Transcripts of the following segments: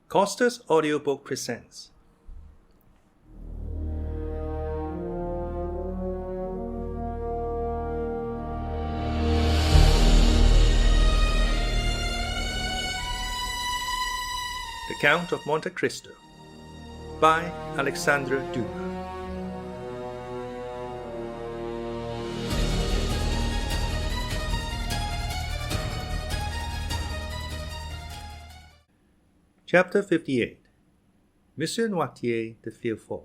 Costa's audiobook presents The Count of Monte Cristo by Alexandre Dumas. Chapter 58. Monsieur Noirtier de Villefort.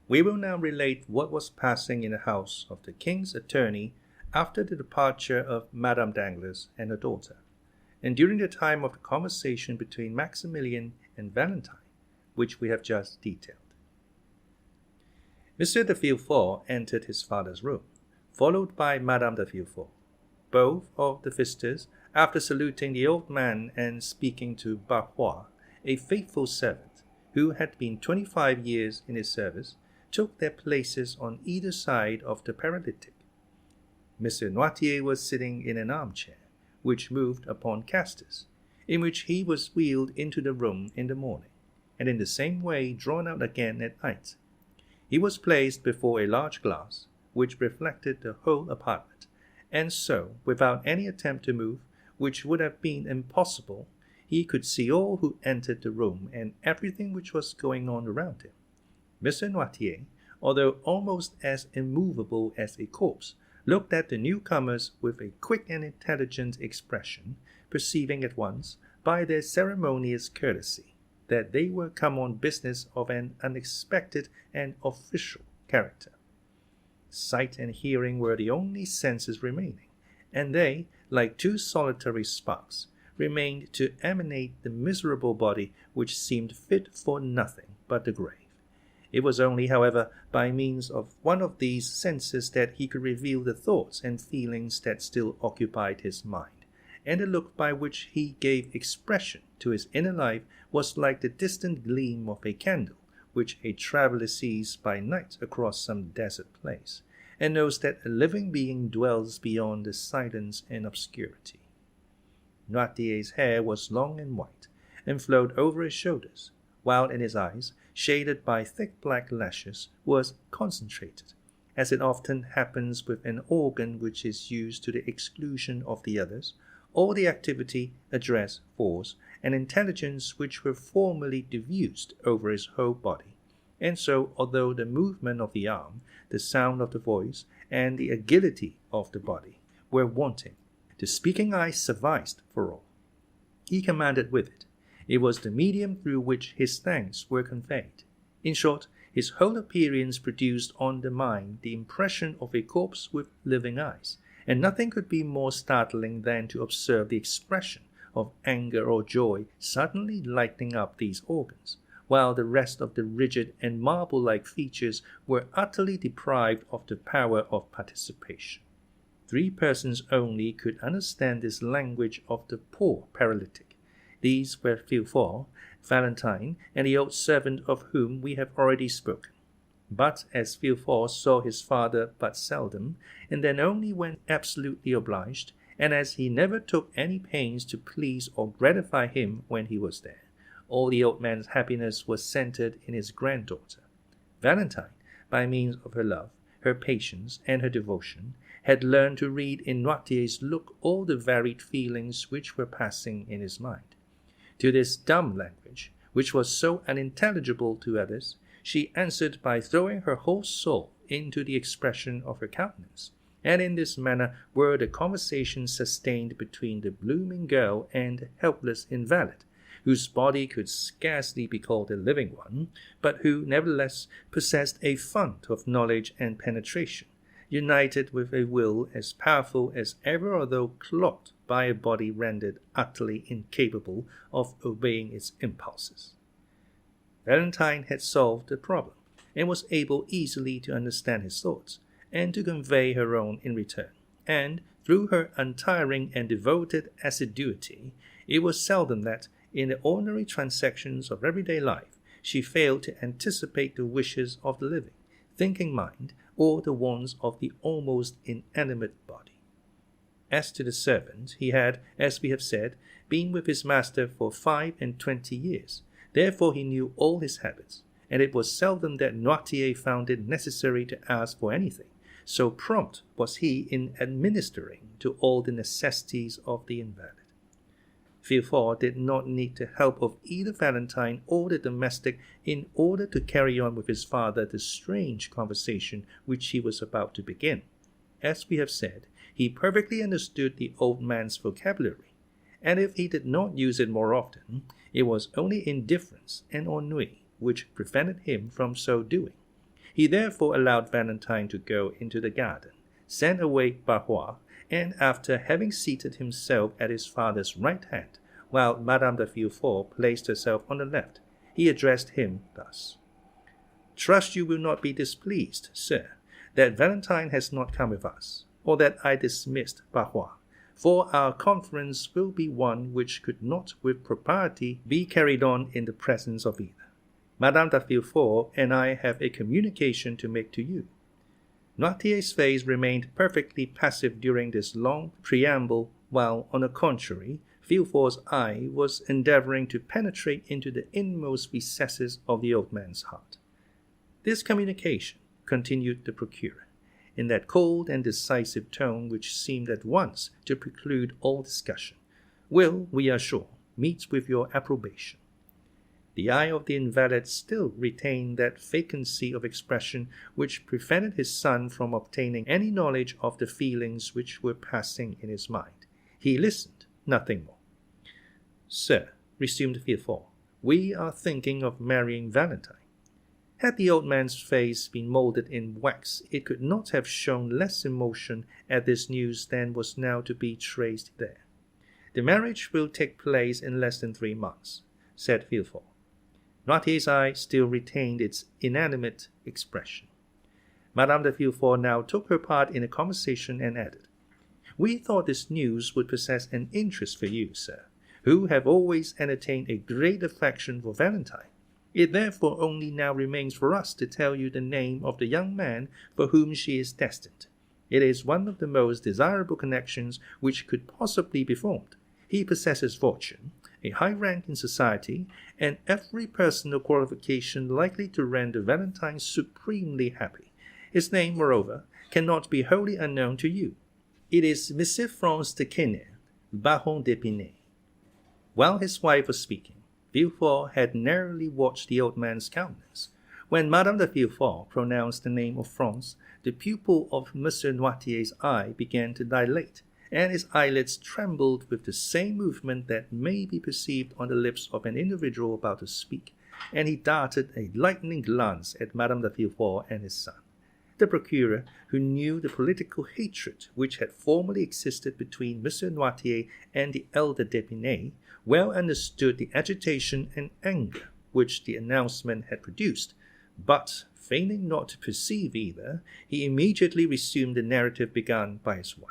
We will now relate what was passing in the house of the king's attorney after the departure of Madame Danglars and her daughter, and during the time of the conversation between Maximilian and Valentine, which we have just detailed. Monsieur de Villefort entered his father's room, followed by Madame de Villefort. Both of the visitors, after saluting the old man and speaking to Barrois, a faithful servant, who had been 25 years in his service, took their places on either side of the paralytic. Monsieur Noirtier was sitting in an armchair, which moved upon casters, in which he was wheeled into the room in the morning, and in the same way drawn out again at night. He was placed before a large glass, which reflected the whole apartment, and so, without any attempt to move, which would have been impossible, he could see all who entered the room and everything which was going on around him. Monsieur Noirtier, although almost as immovable as a corpse, looked at the newcomers with a quick and intelligent expression, perceiving at once, by their ceremonious courtesy, that they were come on business of an unexpected and official character. Sight and hearing were the only senses remaining, and they, like two solitary sparks, remained to animate the miserable body which seemed fit for nothing but the grave. It was only, however, by means of one of these senses that he could reveal the thoughts and feelings that still occupied his mind, and the look by which he gave expression to his inner life was like the distant gleam of a candle which a traveller sees by night across some desert place, and knows that a living being dwells beyond the silence and obscurity. Noirtier's hair was long and white, and flowed over his shoulders, while in his eyes, shaded by thick black lashes, was concentrated, as it often happens with an organ which is used to the exclusion of the others, all the activity, address, force, and intelligence which were formerly diffused over his whole body. And so, although the movement of the arm, the sound of the voice, and the agility of the body were wanting, the speaking eye sufficed for all. He commanded with it. It was the medium through which his thanks were conveyed. In short, his whole appearance produced on the mind the impression of a corpse with living eyes, and nothing could be more startling than to observe the expression of anger or joy suddenly lighting up these organs, while the rest of the rigid and marble-like features were utterly deprived of the power of participation. 3 persons only could understand this language of the poor paralytic. These were Villefort, Valentine, and the old servant of whom we have already spoken. But as Villefort saw his father but seldom, and then only when absolutely obliged, and as he never took any pains to please or gratify him when he was there, all the old man's happiness was centered in his granddaughter. Valentine, by means of her love, her patience, and her devotion, had learned to read in Noirtier's look all the varied feelings which were passing in his mind. To this dumb language, which was so unintelligible to others, she answered by throwing her whole soul into the expression of her countenance, and in this manner were the conversations sustained between the blooming girl and the helpless invalid, whose body could scarcely be called a living one, but who nevertheless possessed a fund of knowledge and penetration, united with a will as powerful as ever, although clogged by a body rendered utterly incapable of obeying its impulses. Valentine had solved the problem, and was able easily to understand his thoughts, and to convey her own in return, and, through her untiring and devoted assiduity, it was seldom that, in the ordinary transactions of everyday life, she failed to anticipate the wishes of the living, thinking mind, or the wants of the almost inanimate body. As to the servant, he had, as we have said, been with his master for 25 years. Therefore he knew all his habits, and it was seldom that Noirtier found it necessary to ask for anything, so prompt was he in administering to all the necessities of the invalid. Villefort did not need the help of either Valentine or the domestic in order to carry on with his father the strange conversation which he was about to begin. As we have said, he perfectly understood the old man's vocabulary, and if he did not use it more often, it was only indifference and ennui which prevented him from so doing. He therefore allowed Valentine to go into the garden, sent away Barrois, and after having seated himself at his father's right hand, while Madame de Villefort placed herself on the left, he addressed him thus: "Trust you will not be displeased, sir, that Valentine has not come with us, or that I dismissed Barrois, for our conference will be one which could not with propriety be carried on in the presence of either. Madame de Villefort and I have a communication to make to you." Noirtier's face remained perfectly passive during this long preamble, while, on the contrary, Villefort's eye was endeavoring to penetrate into the inmost recesses of the old man's heart. "This communication," continued the procurer, in that cold and decisive tone which seemed at once to preclude all discussion, "will, we are sure, meet with your approbation." The eye of the invalid still retained that vacancy of expression which prevented his son from obtaining any knowledge of the feelings which were passing in his mind. He listened, nothing more. "Sir," resumed Villefort, "we are thinking of marrying Valentine." Had the old man's face been molded in wax, it could not have shown less emotion at this news than was now to be traced there. "The marriage will take place in less than 3 months," said Villefort. Noirtier's eye still retained its inanimate expression. Madame de Villefort now took her part in the conversation and added, "We thought this news would possess an interest for you, sir, who have always entertained a great affection for Valentine. It therefore only now remains for us to tell you the name of the young man for whom she is destined. It is one of the most desirable connections which could possibly be formed. He possesses fortune, a high rank in society, and every personal qualification likely to render Valentine supremely happy. His name, moreover, cannot be wholly unknown to you. It is M. Franz de Quesnel, Baron d'Épinay." While his wife was speaking, Villefort had narrowly watched the old man's countenance. When Madame de Villefort pronounced the name of Franz, the pupil of M. Noirtier's eye began to dilate, and his eyelids trembled with the same movement that may be perceived on the lips of an individual about to speak, and he darted a lightning glance at Madame de Villefort and his son. The procureur, who knew the political hatred which had formerly existed between M. Noirtier and the elder d'Épinay, well understood the agitation and anger which the announcement had produced, but, feigning not to perceive either, he immediately resumed the narrative begun by his wife.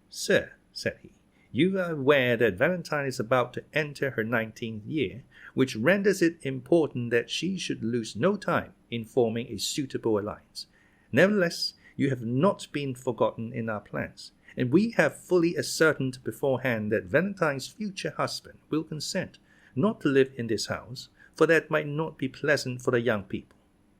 "Sir," said he, "you are aware that Valentine is about to enter her 19th year, which renders it important that she should lose no time in forming a suitable alliance. Nevertheless, you have not been forgotten in our plans, and we have fully ascertained beforehand that Valentine's future husband will consent not to live in this house, for that might not be pleasant for the young people,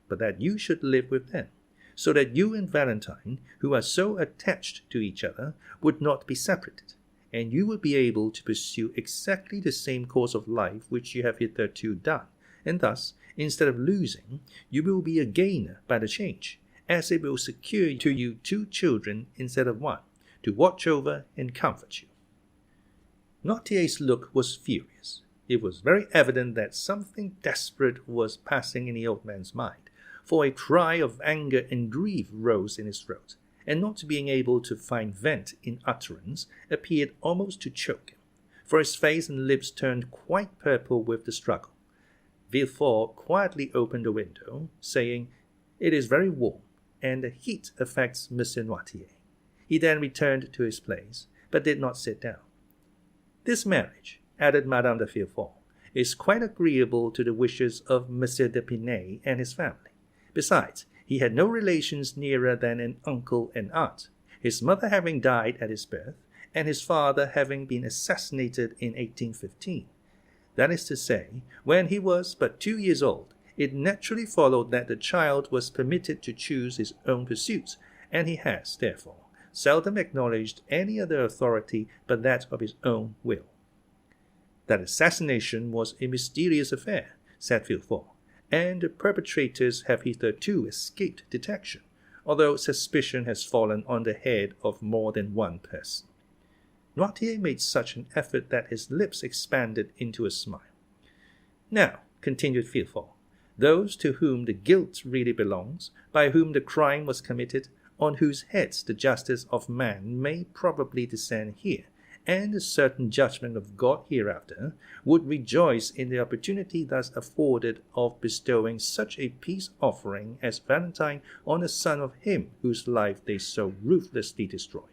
but that you should live with them, so that you and Valentine, who are so attached to each other, would not be separated, and you would be able to pursue exactly the same course of life which you have hitherto done, and thus, instead of losing, you will be a gainer by the change, as it will secure to you 2 children instead of 1, to watch over and comfort you." Noirtier's look was furious. It was very evident that something desperate was passing in the old man's mind, for a cry of anger and grief rose in his throat, and not being able to find vent in utterance, appeared almost to choke him, for his face and lips turned quite purple with the struggle. Villefort quietly opened the window, saying, "It is very warm, and the heat affects M. Noirtier." He then returned to his place, but did not sit down. "This marriage," added Madame de Villefort, "is quite agreeable to the wishes of M. d'Épinay and his family. Besides, he had no relations nearer than an uncle and aunt, his mother having died at his birth, and his father having been assassinated in 1815. That is to say, when he was but 2 years old, it naturally followed that the child was permitted to choose his own pursuits, and he has, therefore, seldom acknowledged any other authority but that of his own will. That assassination was a mysterious affair, said Villefort, and the perpetrators have hitherto escaped detection, although suspicion has fallen on the head of more than one person. Noirtier made such an effort that his lips expanded into a smile. Now, continued Villefort, those to whom the guilt really belongs, by whom the crime was committed, on whose heads the justice of man may probably descend here, and the certain judgment of God hereafter, would rejoice in the opportunity thus afforded of bestowing such a peace offering as Valentine on the son of him whose life they so ruthlessly destroyed.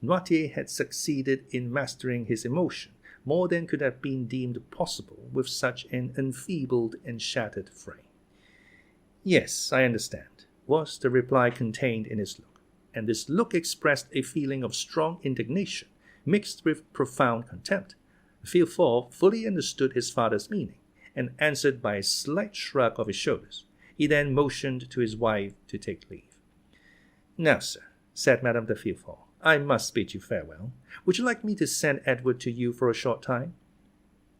Noirtier had succeeded in mastering his emotion more than could have been deemed possible with such an enfeebled and shattered frame. Yes, I understand, was the reply contained in his look, and this look expressed a feeling of strong indignation mixed with profound contempt. Villefort fully understood his father's meaning, and answered by a slight shrug of his shoulders. He then motioned to his wife to take leave. "Now, sir," said Madame de Villefort, "I must bid you farewell. Would you like me to send Edward to you for a short time?"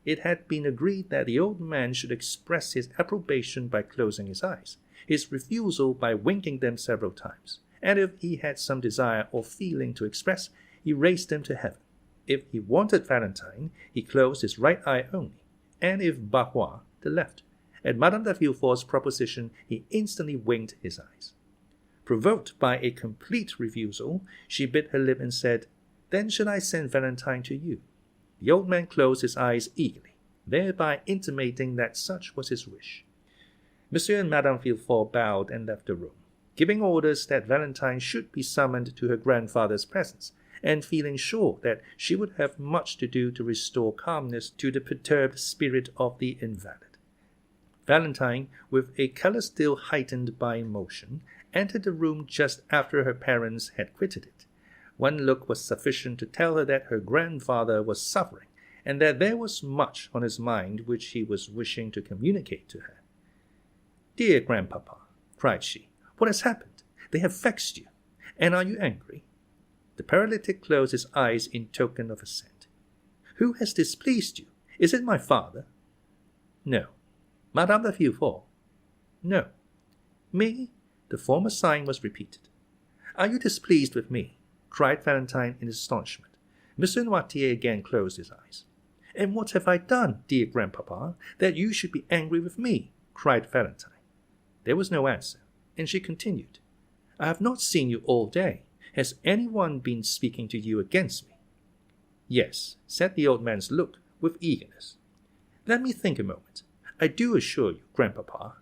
It had been agreed that the old man should express his approbation by closing his eyes, his refusal by winking them several times, and if he had some desire or feeling to express, he raised them to heaven. If he wanted Valentine, he closed his right eye only, and if Barrois, the left. At Madame de Villefort's proposition, he instantly winked his eyes. Provoked by a complete refusal, she bit her lip and said, "Then shall I send Valentine to you?" The old man closed his eyes eagerly, thereby intimating that such was his wish. Monsieur and Madame Villefort bowed and left the room, giving orders that Valentine should be summoned to her grandfather's presence, and feeling sure that she would have much to do to restore calmness to the perturbed spirit of the invalid. Valentine, with a colour still heightened by emotion, entered the room just after her parents had quitted it. One look was sufficient to tell her that her grandfather was suffering, and that there was much on his mind which he was wishing to communicate to her. "Dear grandpapa," cried she, "what has happened? They have vexed you, and are you angry?" The paralytic closed his eyes in token of assent. "Who has displeased you? Is it my father?" "No." "Madame de Villefort?" "No." "Me?" The former sign was repeated. "Are you displeased with me?" cried Valentine in astonishment. Monsieur Noirtier again closed his eyes. "And what have I done, dear grandpapa, that you should be angry with me?" cried Valentine. There was no answer, and she continued, "I have not seen you all day. Has anyone been speaking to you against me?" "Yes," said the old man's look with eagerness. "Let me think a moment. I do assure you, grandpapa.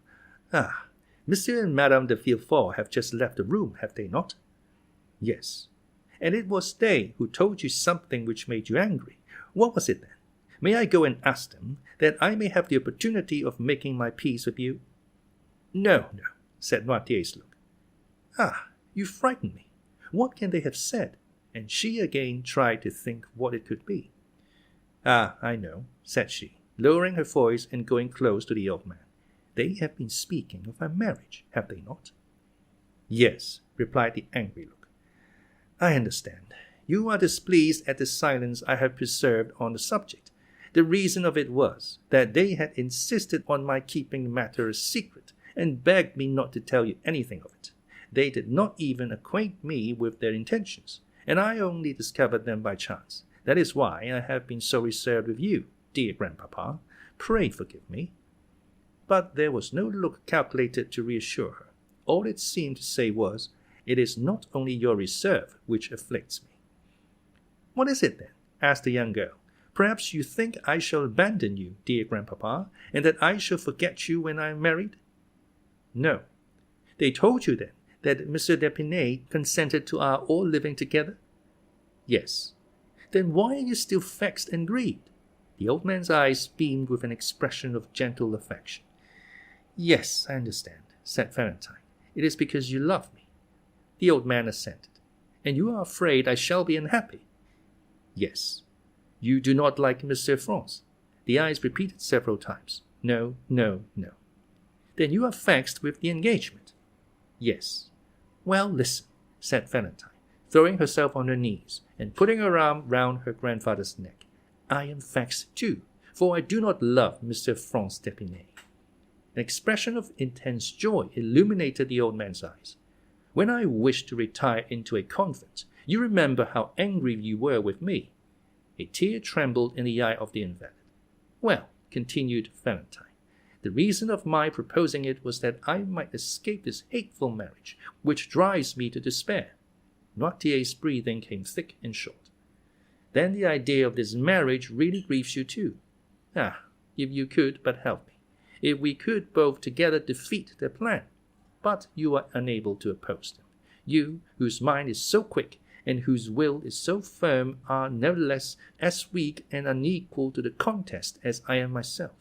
Monsieur and Madame de Villefort have just left the room, have they not?" "Yes." "And it was they who told you something which made you angry. What was it then? May I go and ask them, that I may have the opportunity of making my peace with you?" No, said Noirtier's look. You frighten me. What can they have said?" And she again tried to think what it could be. I know," said she, lowering her voice and going close to the old man. "They have been speaking of our marriage, have they not?" "Yes," replied the angry look. "I understand. You are displeased at the silence I have preserved on the subject. The reason of it was that they had insisted on my keeping the matter a secret, and begged me not to tell you anything of it. They did not even acquaint me with their intentions, and I only discovered them by chance. That is why I have been so reserved with you, dear grandpapa. Pray forgive me." But there was no look calculated to reassure her. All it seemed to say was, "It is not only your reserve which afflicts me." "What is it, then?" asked the young girl. "Perhaps you think I shall abandon you, dear grandpapa, and that I shall forget you when I am married?" "No." "They told you, then, that Monsieur d'Épinay consented to our all living together?" "Yes." "Then why are you still vexed and grieved?" The old man's eyes beamed with an expression of gentle affection. "Yes, I understand," said Valentine. "It is because you love me." The old man assented. and you are afraid I shall be unhappy? Yes. You do not like Monsieur Franz? The eyes repeated several times. No, no, no. Then you are vexed with the engagement? Yes. Well, listen, said Valentine, throwing herself on her knees and putting her arm round her grandfather's neck. I am vexed too, for I do not love Monsieur Franz d'Épinay. An expression of intense joy illuminated the old man's eyes. When I wished to retire into a convent, you remember how angry you were with me. A tear trembled in the eye of the invalid. Well, continued Valentine, the reason of my proposing it was that I might escape this hateful marriage, which drives me to despair. Noirtier's breathing came thick and short. Then the idea of this marriage really grieves you too. Ah, if you could but help me. If we could both together defeat their plan. But you are unable to oppose them. You, whose mind is so quick and whose will is so firm, are nevertheless as weak and unequal to the contest as I am myself.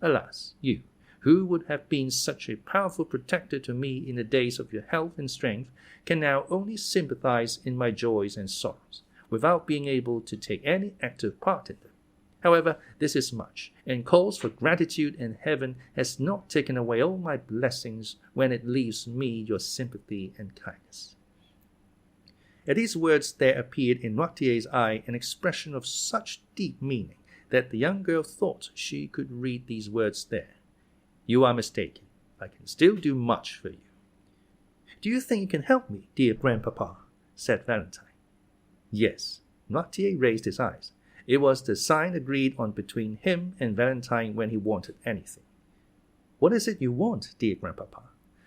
Alas, you, who would have been such a powerful protector to me in the days of your health and strength, can now only sympathize in my joys and sorrows, without being able to take any active part in them. However, this is much, and calls for gratitude, and heaven has not taken away all my blessings when it leaves me your sympathy and kindness. At these words there appeared in Noirtier's eye an expression of such deep meaning that the young girl thought she could read these words there. You are mistaken. I can still do much for you. Do you think you can help me, dear grandpapa? Said Valentine. Yes. Noirtier raised his eyes. It was the sign agreed on between him and Valentine when he wanted anything. What is it you want, dear grandpapa?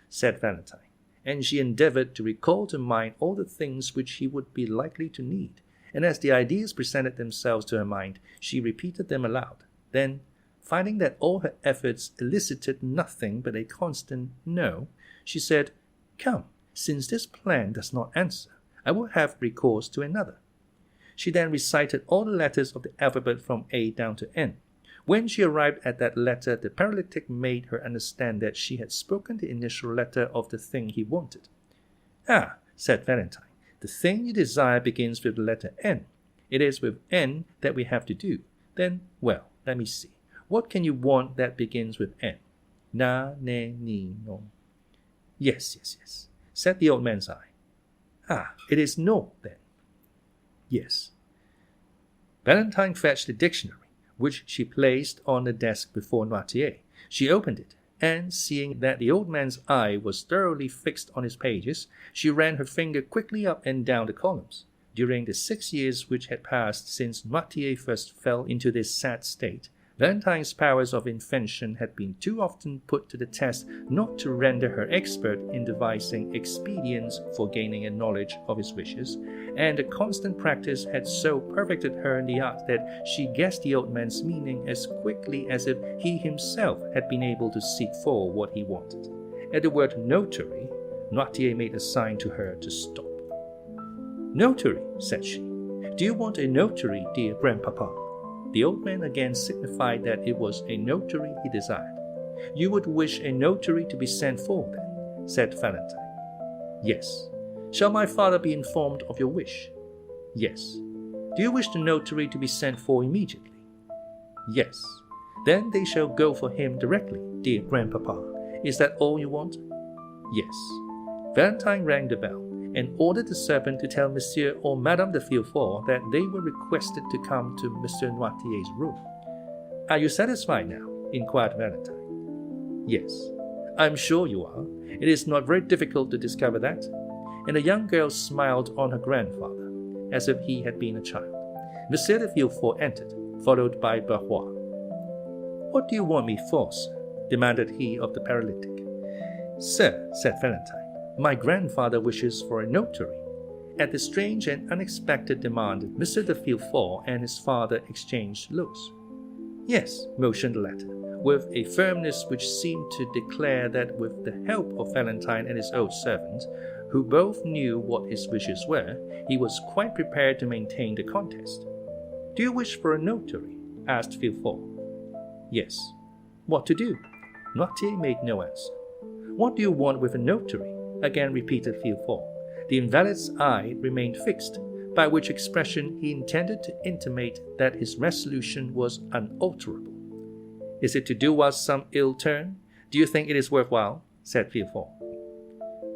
Said Valentine, and she endeavored to recall to mind all the things which he would be likely to need, and as the ideas presented themselves to her mind, she repeated them aloud. Then, finding that all her efforts elicited nothing but a constant no, she said, Come, since this plan does not answer, I will have recourse to another. She then recited all the letters of the alphabet from A down to N. When she arrived at that letter, the paralytic made her understand that she had spoken the initial letter of the thing he wanted. Ah, said Valentine, the thing you desire begins with the letter N. It is with N that we have to do. Then, well, let me see. What can you want that begins with N? Na, ne, ni, no. Yes, said the old man's eye. Ah, it is no, then. Yes. Valentine fetched the dictionary, which she placed on the desk before Noirtier. She opened it, and seeing that the old man's eye was thoroughly fixed on his pages, she ran her finger quickly up and down the columns. During the 6 years which had passed since Noirtier first fell into this sad state, Valentine's powers of invention had been too often put to the test not to render her expert in devising expedients for gaining a knowledge of his wishes, and the constant practice had so perfected her in the art that she guessed the old man's meaning as quickly as if he himself had been able to seek for what he wanted. At the word notary, Noirtier made a sign to her to stop. Notary, said she. Do you want a notary, dear grandpapa? The old man again signified that it was a notary he desired. You would wish a notary to be sent for, then, said Valentine. Yes. Shall my father be informed of your wish? Yes. Do you wish the notary to be sent for immediately? Yes. Then they shall go for him directly, dear grandpapa. Is that all you want? Yes. Valentine rang the bell, and ordered the servant to tell Monsieur or Madame de Villefort that they were requested to come to Monsieur Noirtier's room. Are you satisfied now? Inquired Valentine. Yes, I am sure you are. It is not very difficult to discover that. And the young girl smiled on her grandfather, as if he had been a child. Monsieur de Villefort entered, followed by Barrois. What do you want me for, sir? Demanded he of the paralytic. Sir, said Valentine, my grandfather wishes for a notary. At this strange and unexpected demand, Mr. de Villefort and his father exchanged looks. Yes, motioned the latter, with a firmness which seemed to declare that with the help of Valentine and his old servant, who both knew what his wishes were, he was quite prepared to maintain the contest. Do you wish for a notary? Asked Villefort. Yes. What to do? Noirtier made no answer. What do you want with a notary? Again repeated Villefort. The invalid's eye remained fixed, by which expression he intended to intimate that his resolution was unalterable. "Is it to do us some ill turn? Do you think it is worthwhile?" said Villefort.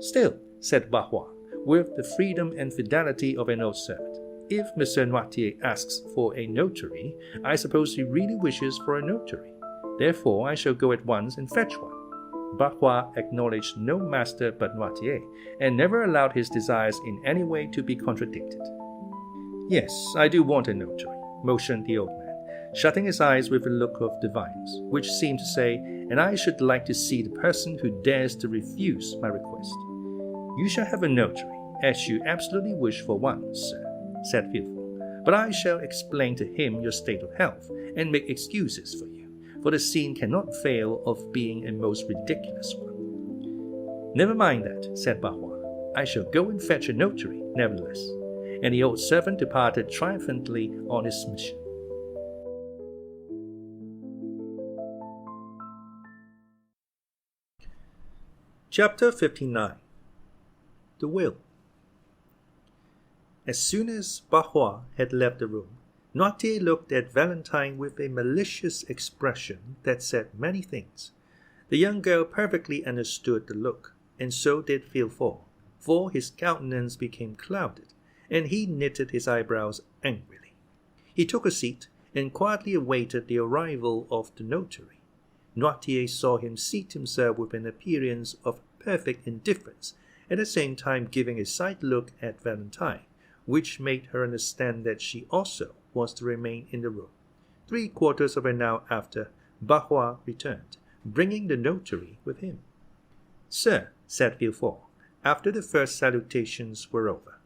"Still," said Barrois, with the freedom and fidelity of an old servant, "if M. Noirtier asks for a notary, I suppose he really wishes for a notary. Therefore I shall go at once and fetch one." Barrois acknowledged no master but Noirtier, and never allowed his desires in any way to be contradicted. "Yes, I do want a notary," motioned the old man, shutting his eyes with a look of defiance, which seemed to say, "And I should like to see the person who dares to refuse my request." "You shall have a notary, as you absolutely wish for one, sir," said Villefort, "but I shall explain to him your state of health, and make excuses for you, for the scene cannot fail of being a most ridiculous one." "Never mind that," said Barrois. "I shall go and fetch a notary, nevertheless." And the old servant departed triumphantly on his mission. Chapter 59. The Will. As soon as Barrois had left the room, Noirtier looked at Valentine with a malicious expression that said many things. The young girl perfectly understood the look, and so did Villefort, for his countenance became clouded, and he knitted his eyebrows angrily. He took a seat, and quietly awaited the arrival of the notary. Noirtier saw him seat himself with an appearance of perfect indifference, at the same time giving a side look at Valentine, which made her understand that she also was to remain in the room. 3/4 of an hour after, Barrois returned, bringing the notary with him. "Sir," said Villefort, after the first salutations were over,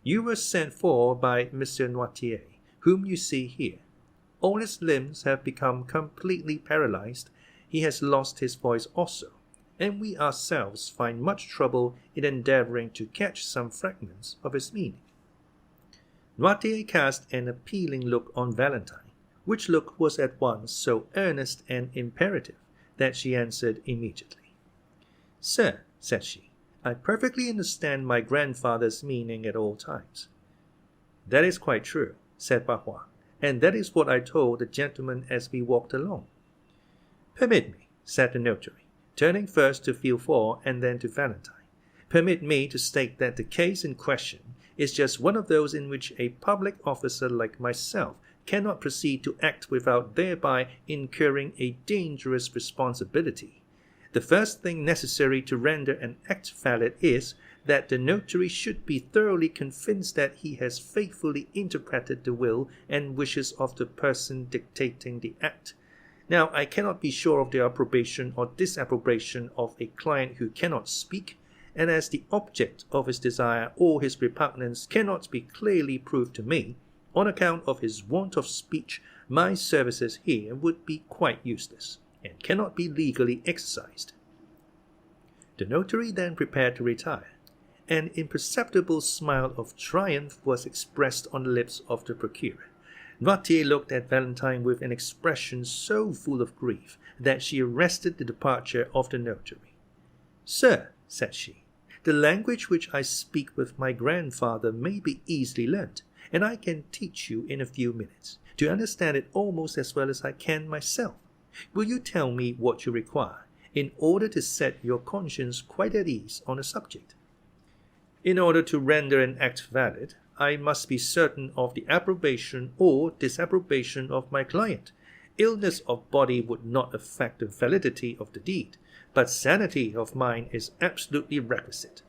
"you were sent for by M. Noirtier, whom you see here. All his limbs have become completely paralyzed. He has lost his voice also, and we ourselves find much trouble in endeavoring to catch some fragments of his meaning." Noirtier cast an appealing look on Valentine, which look was at once so earnest and imperative that she answered immediately. "Sir," said she, "I perfectly understand my grandfather's meaning at all times." "That is quite true," said Barrois, "and that is what I told the gentleman as we walked along." "Permit me," said the notary, turning first to Villefort and then to Valentine, "permit me to state that the case in question is just one of those in which a public officer like myself cannot proceed to act without thereby incurring a dangerous responsibility. The first thing necessary to render an act valid is that the notary should be thoroughly convinced that he has faithfully interpreted the will and wishes of the person dictating the act. Now, I cannot be sure of the approbation or disapprobation of a client who cannot speak, and as the object of his desire or his repugnance cannot be clearly proved to me, on account of his want of speech, my services here would be quite useless, and cannot be legally exercised." The notary then prepared to retire. An imperceptible smile of triumph was expressed on the lips of the procurer. Noirtier looked at Valentine with an expression so full of grief that she arrested the departure of the notary. "Sir," said she, "the language which I speak with my grandfather may be easily learnt, and I can teach you in a few minutes to understand it almost as well as I can myself. Will you tell me what you require, in order to set your conscience quite at ease on the subject?" "In order to render an act valid, I must be certain of the approbation or disapprobation of my client. Illness of body would not affect the validity of the deed, but sanity of mind is absolutely requisite."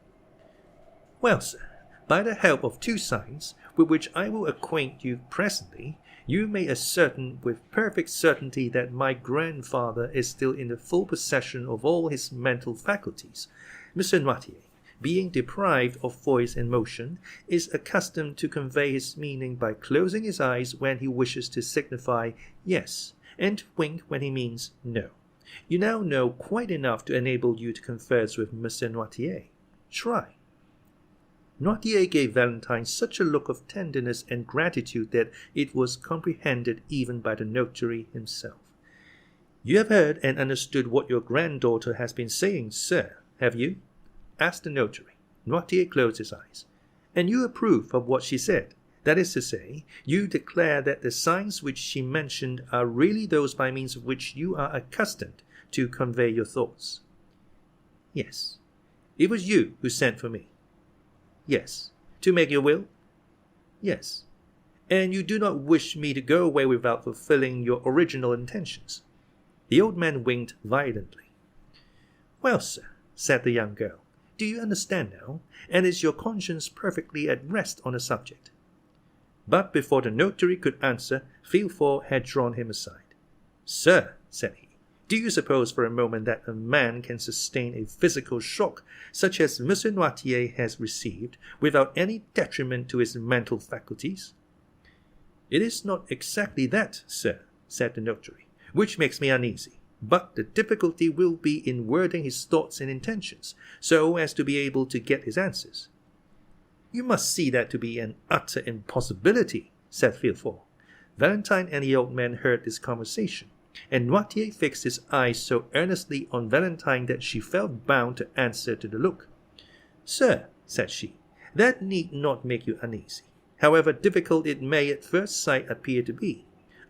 "Well, sir, by the help of 2 signs, with which I will acquaint you presently, you may ascertain with perfect certainty that my grandfather is still in the full possession of all his mental faculties. M. Noirtier, being deprived of voice and motion, is accustomed to convey his meaning by closing his eyes when he wishes to signify yes, and to wink when he means no. You now know quite enough to enable you to converse with M. Noirtier. Try." Noirtier gave Valentine such a look of tenderness and gratitude that it was comprehended even by the notary himself. "You have heard and understood what your granddaughter has been saying, sir, have you?" asked the notary. Noirtier closed his eyes. And you approve of what she said? That is to say, you declare that the signs which she mentioned are really those by means of which you are accustomed to convey your thoughts? Yes. It was you who sent for me? Yes. To make your will? Yes. And you do not wish me to go away without fulfilling your original intentions? The old man winked violently. Well, sir, said the young girl, do you understand now, and is your conscience perfectly at rest on the subject? But before the notary could answer, Villefort had drawn him aside. Sir, said he, do you suppose for a moment that a man can sustain a physical shock such as M. Noirtier has received without any detriment to his mental faculties? It is not exactly that, sir, said the notary, which makes me uneasy. But the difficulty will be in wording his thoughts and intentions, so as to be able to get his answers. You must see that to be an utter impossibility, said Villefort. Valentine and the old man heard this conversation, and Noirtier fixed his eyes so earnestly on Valentine that she felt bound to answer to the look. Sir, said she, that need not make you uneasy, however difficult it may at first sight appear to be.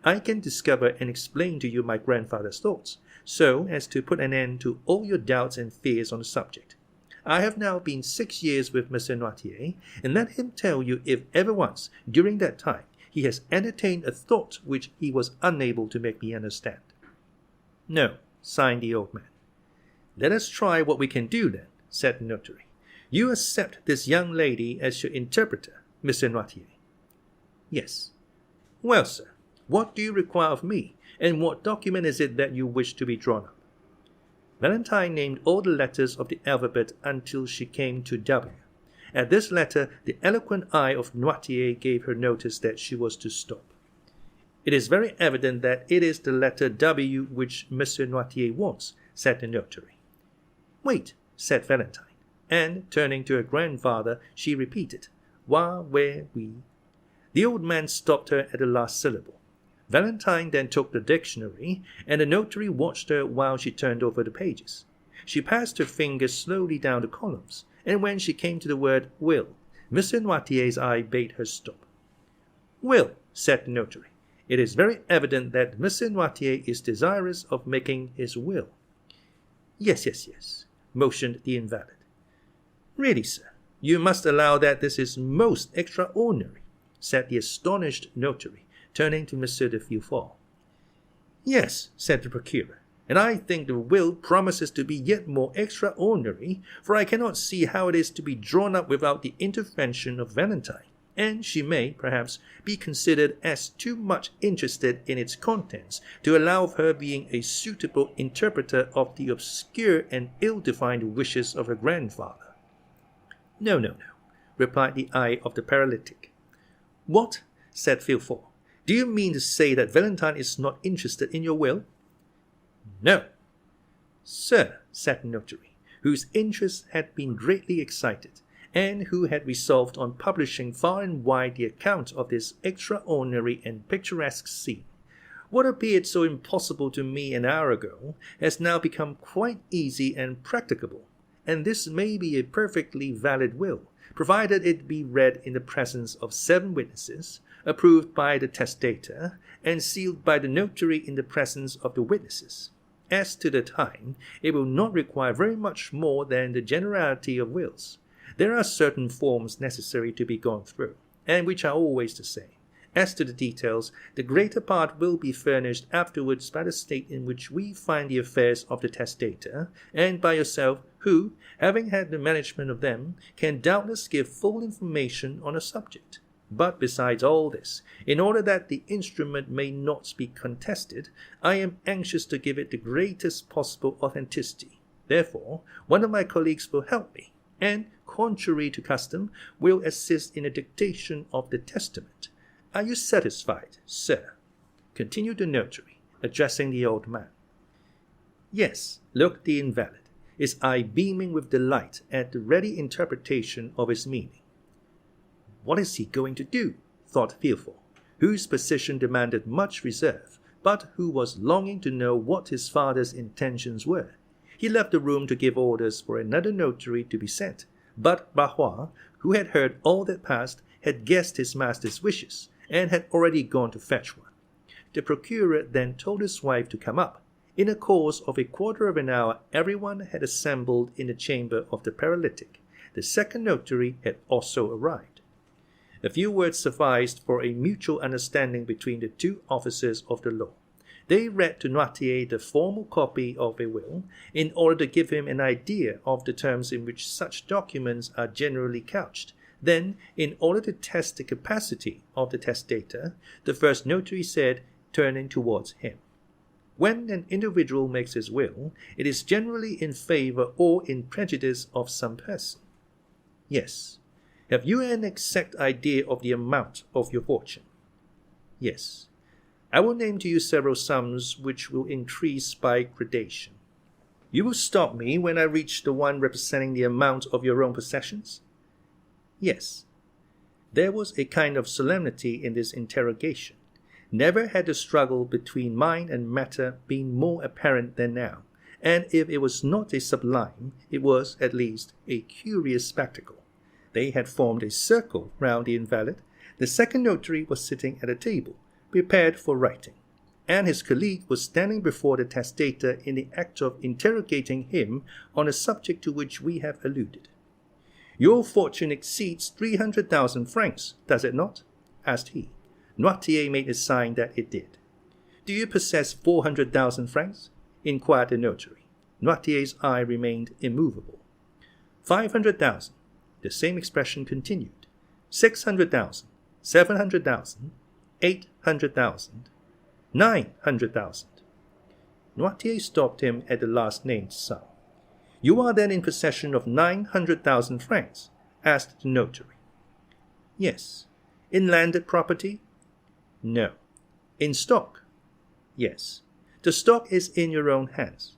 I can discover and explain to you my grandfather's thoughts, so as to put an end to all your doubts and fears on the subject. I have now been 6 years with M. Noirtier, and let him tell you if ever once, during that time, he has entertained a thought which he was unable to make me understand. No, sighed the old man. Let us try what we can do then, said the notary. You accept this young lady as your interpreter, M. Noirtier? Yes. Well, sir, what do you require of me, and what document is it that you wish to be drawn up? Valentine named all the letters of the alphabet until she came to W. At this letter, the eloquent eye of Noirtier gave her notice that she was to stop. It is very evident that it is the letter W which M. Noirtier wants, said the notary. Wait, said Valentine, and, turning to her grandfather, she repeated, Wa, where, we. The old man stopped her at the last syllable. Valentine then took the dictionary, and the notary watched her while she turned over the pages. She passed her fingers slowly down the columns, and when she came to the word will, M. Noirtier's eye bade her stop. Will, said the notary, it is very evident that M. Noirtier is desirous of making his will. Yes, motioned the invalid. Really, sir, you must allow that this is most extraordinary, said the astonished notary, turning to M. de Villefort. Yes, said the procurer, and I think the will promises to be yet more extraordinary, for I cannot see how it is to be drawn up without the intervention of Valentine, and she may, perhaps, be considered as too much interested in its contents to allow of her being a suitable interpreter of the obscure and ill-defined wishes of her grandfather. No, replied the eye of the paralytic. What? Said Villefort. Do you mean to say that Valentine is not interested in your will? No. Sir, said the notary, whose interest had been greatly excited, and who had resolved on publishing far and wide the account of this extraordinary and picturesque scene, what appeared so impossible to me an hour ago has now become quite easy and practicable, and this may be a perfectly valid will, provided it be read in the presence of 7 witnesses, approved by the testator, and sealed by the notary in the presence of the witnesses. As to the time, it will not require very much more than the generality of wills. There are certain forms necessary to be gone through, and which are always the same. As to the details, the greater part will be furnished afterwards by the state in which we find the affairs of the testator, and by yourself, who, having had the management of them, can doubtless give full information on the subject. But besides all this, in order that the instrument may not be contested, I am anxious to give it the greatest possible authenticity. Therefore, one of my colleagues will help me, and, contrary to custom, will assist in the dictation of the testament. Are you satisfied, sir? Continued the notary, addressing the old man. Yes, looked the invalid, his eye beaming with delight at the ready interpretation of his meaning. What is he going to do? Thought Villefort, whose position demanded much reserve, but who was longing to know what his father's intentions were. He left the room to give orders for another notary to be sent, But Barrois, who had heard all that passed, had guessed his master's wishes, and had already gone to fetch one. The procureur then told his wife to come up. In the course of a quarter of an hour, everyone had assembled in the chamber of the paralytic. The second notary had also arrived. A few words sufficed for a mutual understanding between the two officers of the law. They read to Noirtier the formal copy of a will, in order to give him an idea of the terms in which such documents are generally couched. Then, in order to test the capacity of the testator, the first notary said, turning towards him, "When an individual makes his will, it is generally in favor or in prejudice of some person." "Yes." "Have you an exact idea of the amount of your fortune?" "Yes." "I will name to you several sums which will increase by gradation. You will stop me when I reach the one representing the amount of your own possessions?" "Yes." There was a kind of solemnity in this interrogation. Never had the struggle between mind and matter been more apparent than now, and if it was not a sublime, it was, at least, a curious spectacle. They had formed a circle round the invalid. The second notary was sitting at a table, prepared for writing, and his colleague was standing before the testator in the act of interrogating him on a subject to which we have alluded. "Your fortune exceeds 300,000 francs, does it not?" asked he. Noirtier made a sign that it did. "Do you possess 400,000 francs?" inquired the notary. Noirtier's eye remained immovable. 500,000. The same expression continued. 600,000, 700,000, 800,000, 900,000. Noirtier stopped him at the last named sum. "You are then in possession of 900,000 francs?" asked the notary. "Yes." "In landed property?" "No." "In stock?" "Yes." "The stock is in your own hands."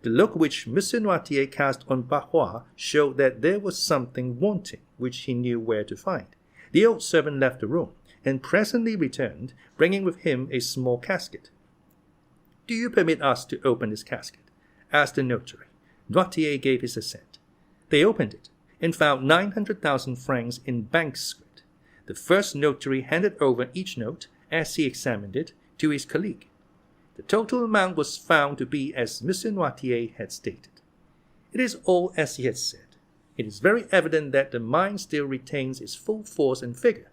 The look which M. Noirtier cast on Barrois showed that there was something wanting which he knew where to find. The old servant left the room, and presently returned, bringing with him a small casket. "Do you permit us to open this casket?" asked the notary. Noirtier gave his assent. They opened it, and found 900,000 francs in bank script. The first notary handed over each note, as he examined it, to his colleague. The total amount was found to be as M. Noirtier had stated. It is all as he had said. It is very evident that the mind still retains its full force and figure.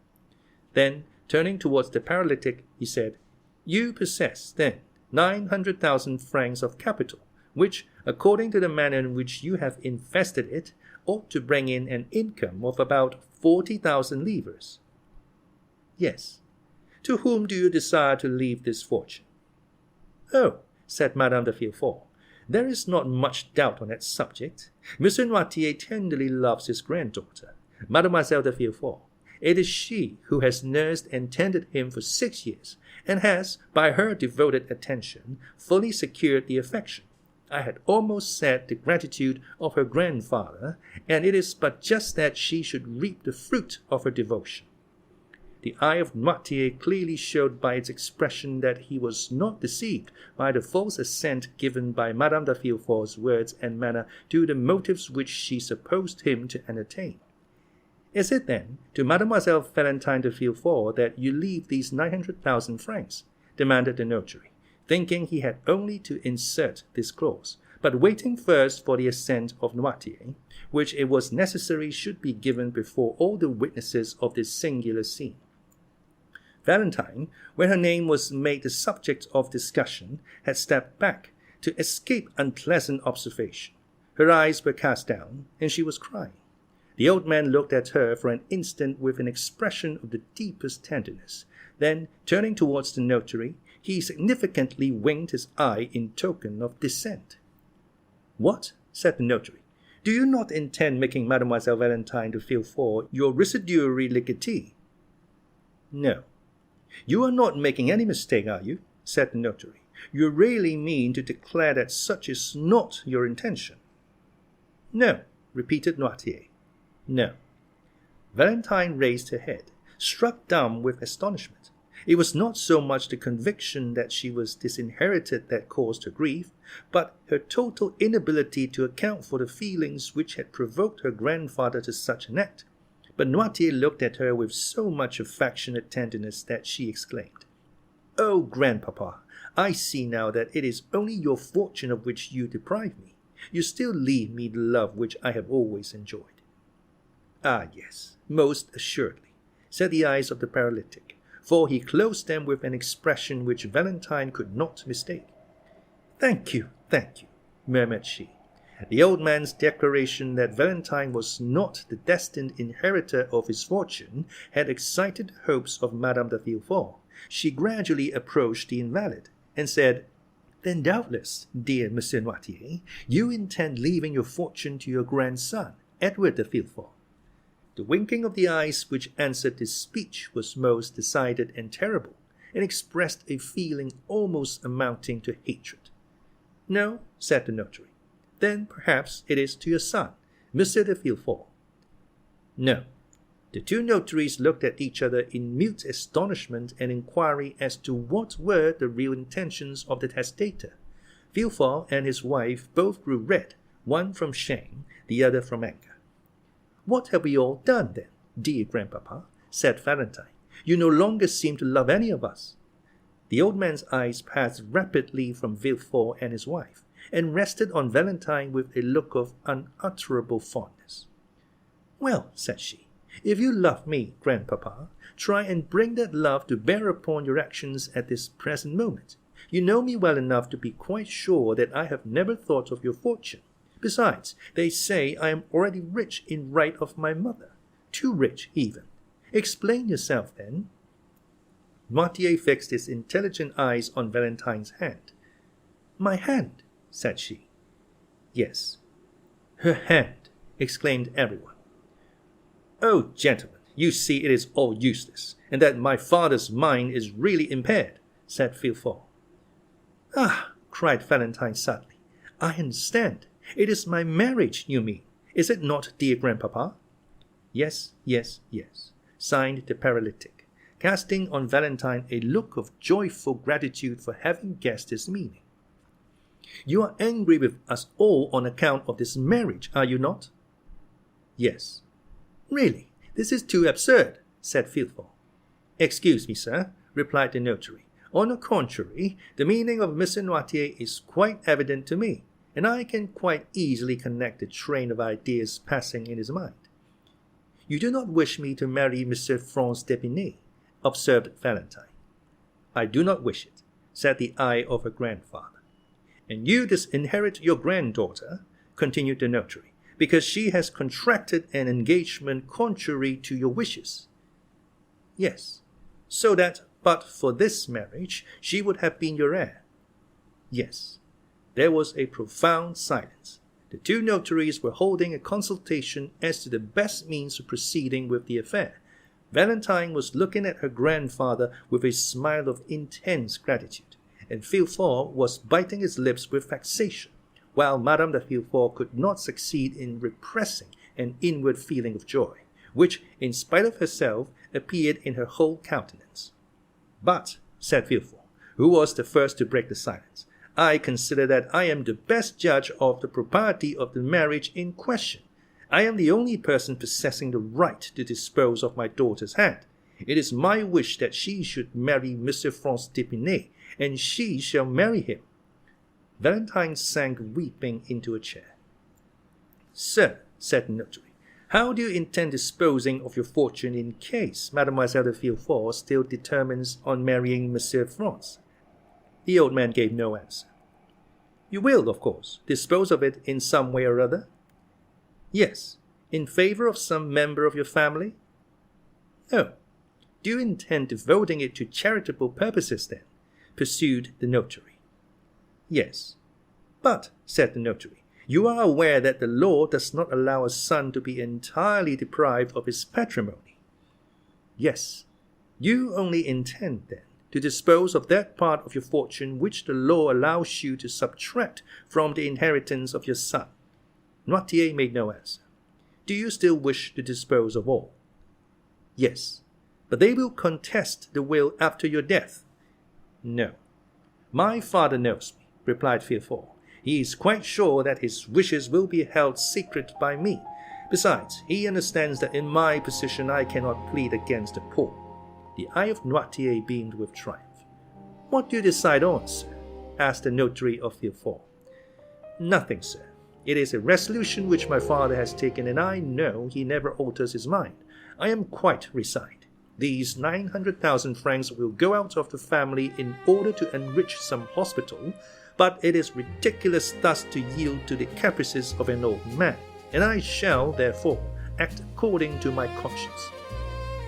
Then, turning towards the paralytic, he said, "You possess, then, 900,000 francs of capital, which, according to the manner in which you have invested it, ought to bring in an income of about 40,000 livres." "Yes." "To whom do you desire to leave this fortune?" "Oh," said Madame de Villefort, "there is not much doubt on that subject. M. Noirtier tenderly loves his granddaughter, Mademoiselle de Villefort. It is she who has nursed and tended him for 6 years, and has, by her devoted attention, fully secured the affection, I had almost said the gratitude, of her grandfather, and it is but just that she should reap the fruit of her devotion." The eye of Noirtier clearly showed by its expression that he was not deceived by the false assent given by Madame de Villefort's words and manner to the motives which she supposed him to entertain. "Is it, then, to Mademoiselle Valentine de Villefort that you leave these 900,000 francs?" demanded the notary, thinking he had only to insert this clause, but waiting first for the assent of Noirtier, which it was necessary should be given before all the witnesses of this singular scene. Valentine, when her name was made the subject of discussion, had stepped back to escape unpleasant observation. Her eyes were cast down, and she was crying. The old man looked at her for an instant with an expression of the deepest tenderness. Then, turning towards the notary, he significantly winked his eye in token of dissent. "What?" said the notary. "Do you not intend making Mademoiselle Valentine de Villefort your residuary legatee?" "No." "You are not making any mistake, are you?" said the notary. "You really mean to declare that such is not your intention?" "No," repeated Noirtier. "No." Valentine raised her head, struck dumb with astonishment. It was not so much the conviction that she was disinherited that caused her grief, but her total inability to account for the feelings which had provoked her grandfather to such an act. But Noirtier looked at her with so much affectionate tenderness that she exclaimed, "Oh, grandpapa, I see now that it is only your fortune of which you deprive me. You still leave me the love which I have always enjoyed." "Ah, yes, most assuredly," said the eyes of the paralytic, for he closed them with an expression which Valentine could not mistake. Thank you," murmured she. The old man's declaration that Valentine was not the destined inheritor of his fortune had excited the hopes of Madame de Villefort. She gradually approached the invalid, and said, "Then doubtless, dear Monsieur Noirtier, you intend leaving your fortune to your grandson, Edward de Villefort." The winking of the eyes which answered this speech was most decided and terrible, and expressed a feeling almost amounting to hatred. "No," said the notary. "Then perhaps it is to your son, Monsieur de Villefort." "No." The two notaries looked at each other in mute astonishment and inquiry as to what were the real intentions of the testator. Villefort and his wife both grew red, one from shame, the other from anger. "What have we all done, then, dear grandpapa?" said Valentine. "You no longer seem to love any of us." The old man's eyes passed rapidly from Villefort and his wife, and rested on Valentine with a look of unutterable fondness. "Well," said she, "if you love me, grandpapa, try and bring that love to bear upon your actions at this present moment. You know me well enough to be quite sure that I have never thought of your fortune. Besides, they say I am already rich in right of my mother, too rich even. Explain yourself, then." Noirtier fixed his intelligent eyes on Valentine's hand. "My hand," said she. "Yes, her hand," exclaimed everyone. "Oh, gentlemen, you see it is all useless, and that my father's mind is really impaired," said Villefort. "Ah," cried Valentine suddenly, "I understand. It is my marriage you mean, is it not, dear grandpapa?" Yes, sighed the paralytic, casting on Valentine a look of joyful gratitude for having guessed his meaning. "You are angry with us all on account of this marriage, are you not?" "Yes." "Really, this is too absurd," said Villefort. "Excuse me, sir," replied the notary. "On the contrary, the meaning of Monsieur Noirtier is quite evident to me, and I can quite easily connect the train of ideas passing in his mind." "You do not wish me to marry Monsieur Franz d'Épinay," observed Valentine. "I do not wish it," said the eye of her grandfather. "And you disinherit your granddaughter," continued the notary, "because she has contracted an engagement contrary to your wishes." "Yes, so that but for this marriage she would have been your heir." "Yes." There was a profound silence. The two notaries were holding a consultation as to the best means of proceeding with the affair. Valentine was looking at her grandfather with a smile of intense gratitude, and Villefort was biting his lips with vexation, while Madame de Villefort could not succeed in repressing an inward feeling of joy, which, in spite of herself, appeared in her whole countenance. "But," said Villefort, who was the first to break the silence, "I consider that I am the best judge of the propriety of the marriage in question. I am the only person possessing the right to dispose of my daughter's hand. It is my wish that she should marry Monsieur Franz d'Épinay, and she shall marry him." Valentine sank weeping into a chair. "Sir," said the notary, "how do you intend disposing of your fortune in case Mademoiselle de Villefort still determines on marrying Monsieur Franz?" The old man gave no answer. "You will, of course, dispose of it in some way or other?" "Yes, in favor of some member of your family?" "Oh, do you intend devoting it to charitable purposes, then?" pursued the notary. "Yes." "But," said the notary, "you are aware that the law does not allow a son to be entirely deprived of his patrimony." "Yes. You only intend, then, to dispose of that part of your fortune which the law allows you to subtract from the inheritance of your son." Noirtier made no answer. "Do you still wish to dispose of all?" "Yes." But they will contest the will after your death. No. My father knows me, replied Villefort. He is quite sure that his wishes will be held secret by me. Besides, he understands that in my position I cannot plead against the poor. The eye of Noirtier beamed with triumph. What do you decide on, sir? Asked the notary of Villefort. Nothing, sir. It is a resolution which my father has taken, and I know he never alters his mind. I am quite resigned. These 900,000 francs will go out of the family in order to enrich some hospital, but it is ridiculous thus to yield to the caprices of an old man, and I shall, therefore, act according to my conscience.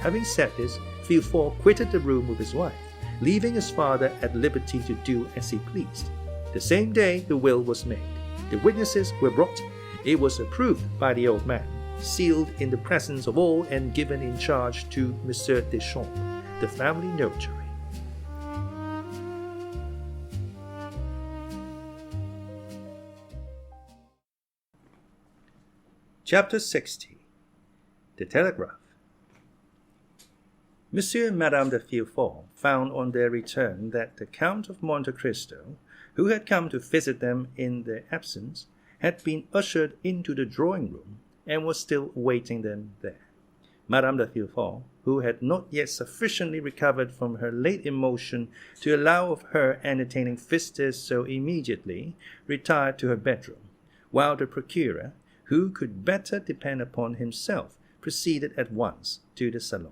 Having said this, Villefort quitted the room with his wife, leaving his father at liberty to do as he pleased. The same day the will was made. The witnesses were brought. It was approved by the old man, sealed in the presence of all, and given in charge to Monsieur Deschamps, the family notary. Chapter 60. The Telegraph. Monsieur and Madame de Villefort found on their return that the Count of Monte Cristo, who had come to visit them in their absence, had been ushered into the drawing-room and was still awaiting them there. Madame de Villefort, who had not yet sufficiently recovered from her late emotion to allow of her entertaining visitors so immediately, retired to her bedroom, while the procureur, who could better depend upon himself, proceeded at once to the salon.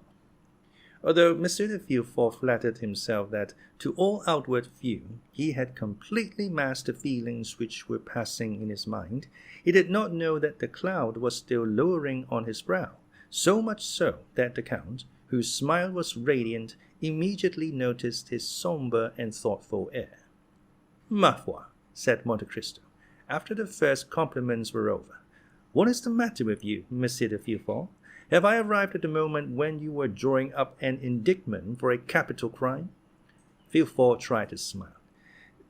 Although M. de Villefort flattered himself that, to all outward view, he had completely masked the feelings which were passing in his mind, he did not know that the cloud was still lowering on his brow, so much so that the Count, whose smile was radiant, immediately noticed his sombre and thoughtful air. "Ma foi," said Monte Cristo, after the first compliments were over, "what is the matter with you, Monsieur de Villefort? Have I arrived at the moment when you were drawing up an indictment for a capital crime?" Villefort tried to smile.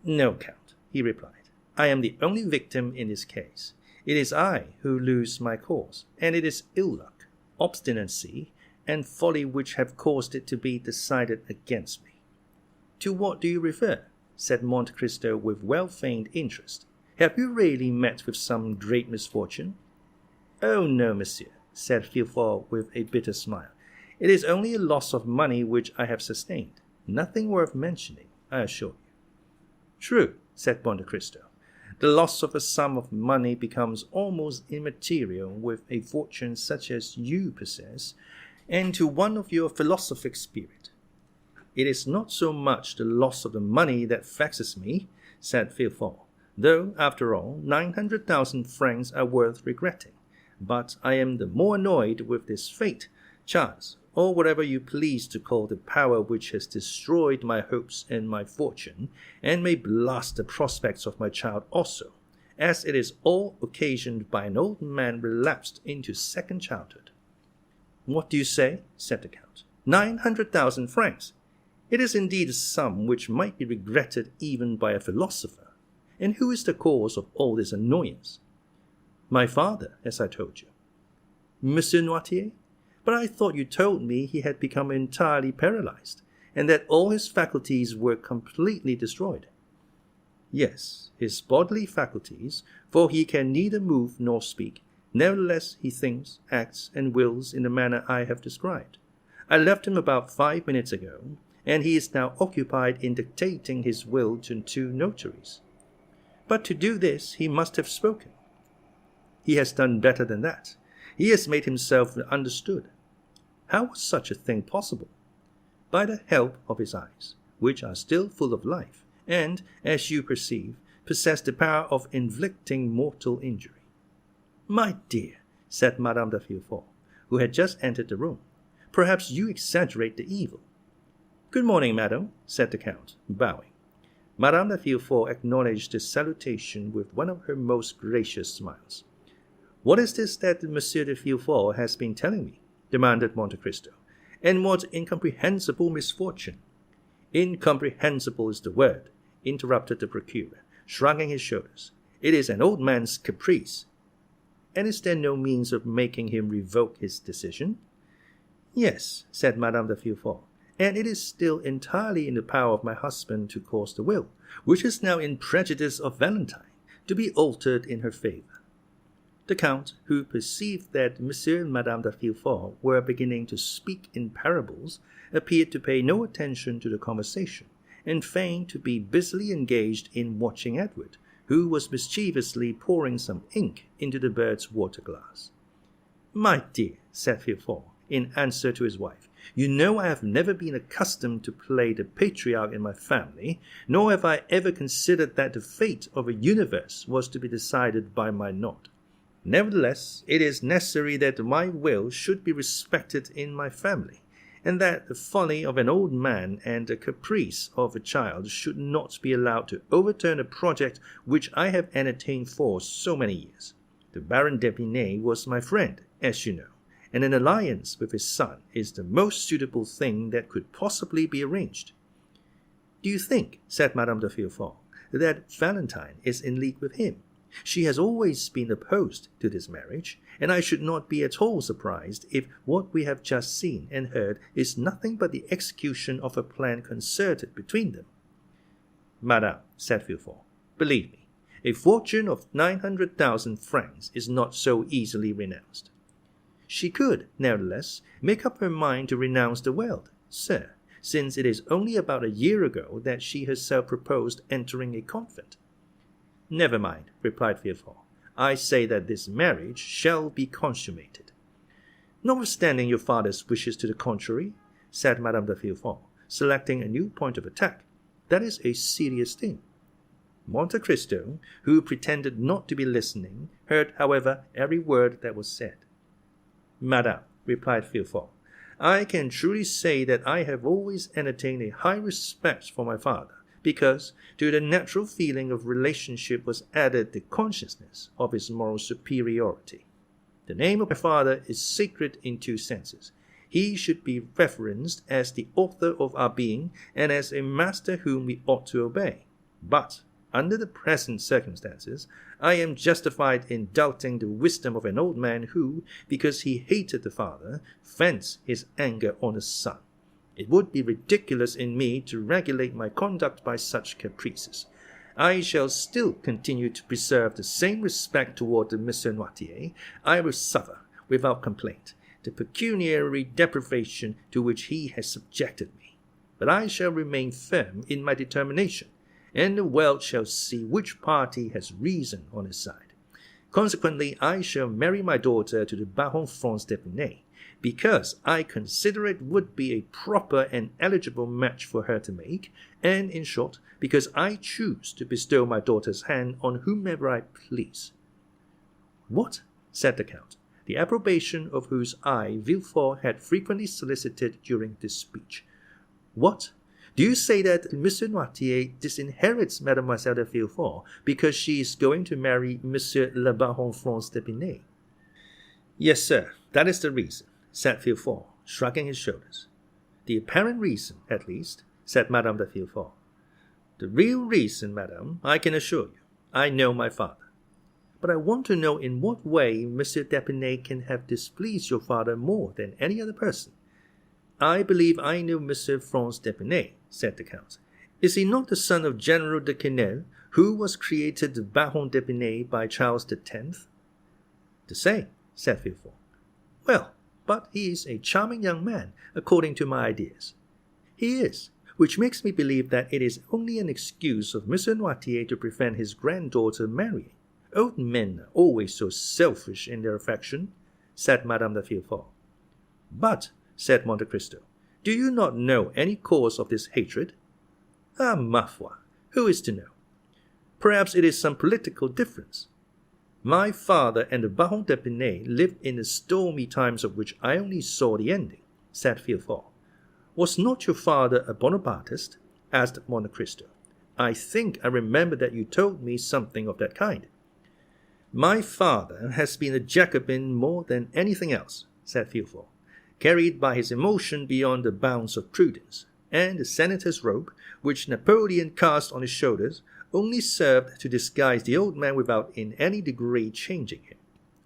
"No, Count," he replied. "I am the only victim in this case. It is I who lose my cause, and it is ill luck, obstinacy, and folly which have caused it to be decided against me." "To what do you refer?" said Monte Cristo with well-feigned interest. "Have you really met with some great misfortune?" "Oh, no, monsieur," said Villefort with a bitter smile. "It is only a loss of money which I have sustained. Nothing worth mentioning, I assure you." "True," said Monte Cristo. "The loss of a sum of money becomes almost immaterial with a fortune such as you possess, and to one of your philosophic spirit." "It is not so much the loss of the money that vexes me," said Villefort, "though, after all, 900,000 francs are worth regretting. But I am the more annoyed with this fate, chance, or whatever you please to call the power which has destroyed my hopes and my fortune, and may blast the prospects of my child also, as it is all occasioned by an old man relapsed into second childhood." "What do you say?" said the Count. 900,000 francs! It is indeed a sum which might be regretted even by a philosopher. And who is the cause of all this annoyance?" "My father, as I told you." "Monsieur Noirtier? But I thought you told me he had become entirely paralyzed, and that all his faculties were completely destroyed." "Yes, his bodily faculties, for he can neither move nor speak. Nevertheless, he thinks, acts, and wills in the manner I have described. I left him about 5 minutes ago, and he is now occupied in dictating his will to 2 notaries. But to do this he must have spoken." "He has done better than that. He has made himself understood." "How was such a thing possible?" "By the help of his eyes, which are still full of life, and, as you perceive, possess the power of inflicting mortal injury." "My dear," said Madame de Villefort, who had just entered the room, "perhaps you exaggerate the evil." "Good morning, madam," said the Count, bowing. Madame de Villefort acknowledged the salutation with one of her most gracious smiles. "What is this that Monsieur de Villefort has been telling me?" demanded Monte Cristo. "And what incomprehensible misfortune?" "Incomprehensible is the word," interrupted the procureur, shrugging his shoulders. "It is an old man's caprice." "And is there no means of making him revoke his decision?" Yes, said Madame de Villefort, and it is still entirely in the power of my husband to cause the will, which is now in prejudice of Valentine, to be altered in her favour. The Count, who perceived that Monsieur and Madame de Villefort were beginning to speak in parables, appeared to pay no attention to the conversation, and feigned to be busily engaged in watching Edward, who was mischievously pouring some ink into the bird's water-glass. "My dear," said Villefort, in answer to his wife, "you know I have never been accustomed to play the patriarch in my family, nor have I ever considered that the fate of a universe was to be decided by my nod. Nevertheless, it is necessary that my will should be respected in my family, and that the folly of an old man and the caprice of a child should not be allowed to overturn a project which I have entertained for so many years. The Baron d'Épinay was my friend, as you know, and an alliance with his son is the most suitable thing that could possibly be arranged." "Do you think," said Madame de Villefort, "that Valentine is in league with him? She has always been opposed to this marriage, and I should not be at all surprised if what we have just seen and heard is nothing but the execution of a plan concerted between them." "Madame," said Villefort, "believe me, a fortune of 900,000 francs is not so easily renounced." "She could, nevertheless, make up her mind to renounce the wealth, sir, since it is only about a year ago that she herself proposed entering a convent." "Never mind," replied Villefort. "I say that this marriage shall be consummated." "Notwithstanding your father's wishes to the contrary," said Madame de Villefort, selecting a new point of attack, "that is a serious thing." Monte Cristo, who pretended not to be listening, heard, however, every word that was said. "Madame," replied Villefort, "I can truly say that I have always entertained a high respect for my father, because to the natural feeling of relationship was added the consciousness of his moral superiority. The name of my father is sacred in two senses. He should be reverenced as the author of our being and as a master whom we ought to obey. But, under the present circumstances, I am justified in doubting the wisdom of an old man who, because he hated the father, vents his anger on the son. It would be ridiculous in me to regulate my conduct by such caprices. I shall still continue to preserve the same respect toward the Monsieur Noirtier. I will suffer, without complaint, the pecuniary deprivation to which he has subjected me. But I shall remain firm in my determination, and the world shall see which party has reason on his side. Consequently, I shall marry my daughter to the Baron Franz d'Épinay, because I consider it would be a proper and eligible match for her to make, and, in short, because I choose to bestow my daughter's hand on whomever I please." "What?" said the Count, the approbation of whose eye Villefort had frequently solicited during this speech. "What? Do you say that Monsieur Noirtier disinherits Mademoiselle de Villefort because she is going to marry Monsieur le Baron Franz d'Épinay?" "Yes, sir, that is the reason," said Villefort, shrugging his shoulders. "The apparent reason, at least," said Madame de Villefort. "The real reason, madame, I can assure you. I know my father." "But I want to know in what way Monsieur d'Épinay can have displeased your father more than any other person." "I believe I know Monsieur Franz d'Épinay," said the Count. "Is he not the son of General de Quesnel, who was created the Baron d'Épinay by Charles X?" "The same," said Villefort. "Well, but he is a charming young man, according to my ideas." "He is, which makes me believe that it is only an excuse of Monsieur Noirtier to prevent his granddaughter marrying. Old men are always so selfish in their affection," said Madame de Villefort. "But," said Monte Cristo, "do you not know any cause of this hatred?" "Ah, ma foi, who is to know? Perhaps it is some political difference. My father and the Baron d'Épinay lived in the stormy times of which I only saw the ending," said Villefort. "Was not your father a Bonapartist?" asked Monte Cristo. "I think I remember that you told me something of that kind." "My father has been a Jacobin more than anything else," said Villefort, carried by his emotion beyond the bounds of prudence, and the senator's robe, which Napoleon cast on his shoulders, only served to disguise the old man without in any degree changing him.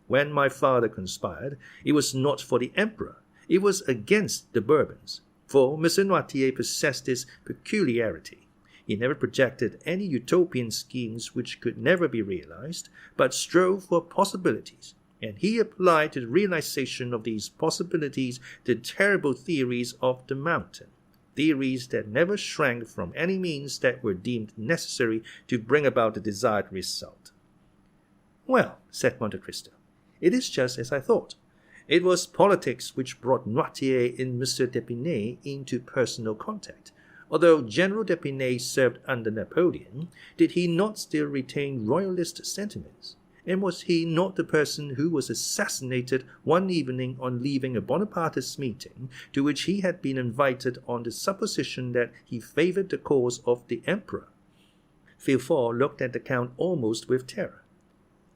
When my father conspired, it was not for the emperor, It was against the Bourbons, for M. Noirtier possessed this peculiarity. He never projected any utopian schemes which could never be realized, but strove for possibilities, and he applied to the realization of these possibilities the terrible theories of the mountain, theories that never shrank from any means that were deemed necessary to bring about the desired result. "Well," said Monte Cristo, "it is just as I thought. It was politics which brought Noirtier and M. d'Épinay into personal contact. Although General d'Épinay served under Napoleon, did he not still retain royalist sentiments? And was he not the person who was assassinated one evening on leaving a Bonapartist meeting, to which he had been invited on the supposition that he favored the cause of the emperor?" Villefort looked at the Count almost with terror.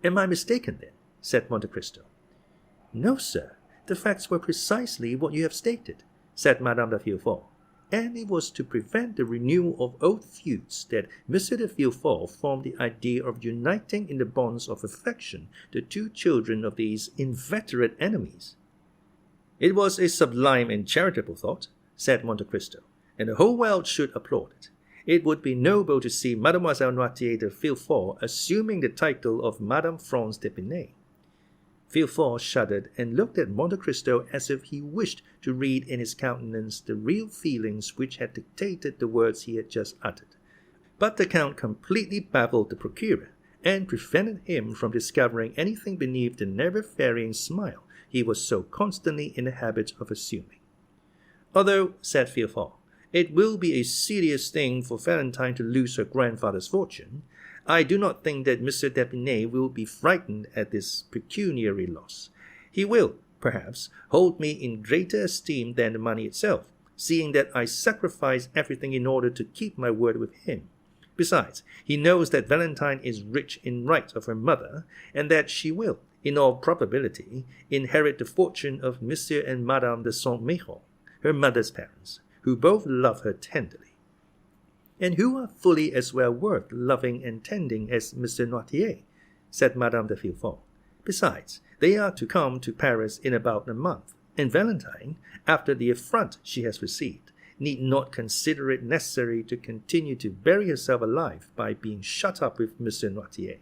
"Am I mistaken, then?" said Monte Cristo. "No, sir, the facts were precisely what you have stated," said Madame de Villefort, "and it was to prevent the renewal of old feuds that M. de Villefort formed the idea of uniting in the bonds of affection the two children of these inveterate enemies." "It was a sublime and charitable thought," said Monte Cristo, "and the whole world should applaud it. It would be noble to see Mademoiselle Noirtier de Villefort assuming the title of Madame Franz d'Épinay." Villefort shuddered and looked at Monte Cristo as if he wished to read in his countenance the real feelings which had dictated the words he had just uttered. But the Count completely baffled the procureur, and prevented him from discovering anything beneath the never-varying smile he was so constantly in the habit of assuming. "Although," said Villefort, "it will be a serious thing for Valentine to lose her grandfather's fortune, I do not think that M. d'Épinay will be frightened at this pecuniary loss. He will, perhaps, hold me in greater esteem than the money itself, seeing that I sacrifice everything in order to keep my word with him. Besides, he knows that Valentine is rich in right of her mother, and that she will, in all probability, inherit the fortune of M. and Madame de Saint-Méran, her mother's parents, who both love her tenderly, and who are fully as well worth loving and tending as M. Noirtier," said Madame de Villefort. "Besides, they are to come to Paris in about a month, and Valentine, after the affront she has received, need not consider it necessary to continue to bury herself alive by being shut up with M. Noirtier."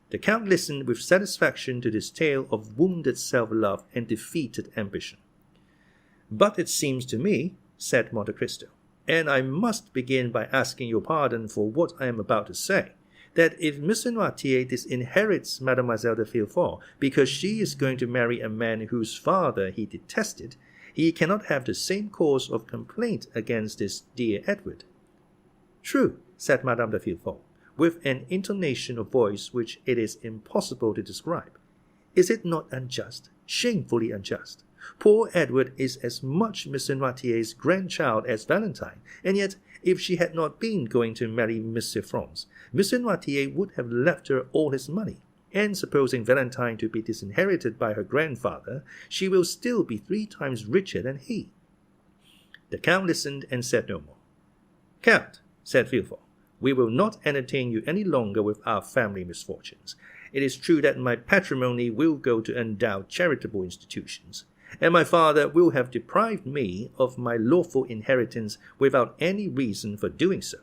The Count listened with satisfaction to this tale of wounded self-love and defeated ambition. "But it seems to me," said Monte Cristo, "and I must begin by asking your pardon for what I am about to say, that if M. Noirtier disinherits Mademoiselle de Villefort because she is going to marry a man whose father he detested, he cannot have the same cause of complaint against this dear Edward." "True," said Madame de Villefort, with an intonation of voice which it is impossible to describe. "Is it not unjust, shamefully unjust? Poor Edward is as much M. Noirtier's grandchild as Valentine, and yet, if she had not been going to marry M. Franz, M. Noirtier would have left her all his money, and supposing Valentine to be disinherited by her grandfather, she will still be 3 times richer than he." The Count listened and said no more. "Count," said Villefort, "we will not entertain you any longer with our family misfortunes. It is true that my patrimony will go to endowed charitable institutions, and my father will have deprived me of my lawful inheritance without any reason for doing so.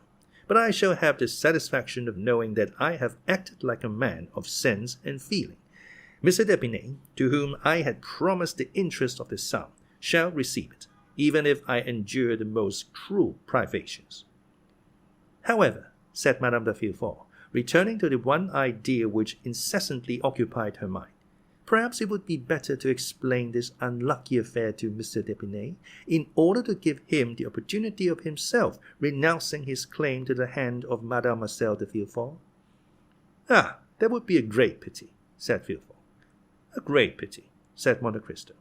But I shall have the satisfaction of knowing that I have acted like a man of sense and feeling. M. d'Épinay, to whom I had promised the interest of the sum, shall receive it, even if I endure the most cruel privations." "However," said Madame de Villefort, returning to the one idea which incessantly occupied her mind, "perhaps it would be better to explain this unlucky affair to M. d'Épinay, in order to give him the opportunity of himself renouncing his claim to the hand of Mademoiselle de Villefort." "Ah, that would be a great pity," said Villefort. "A great pity," said Monte Cristo.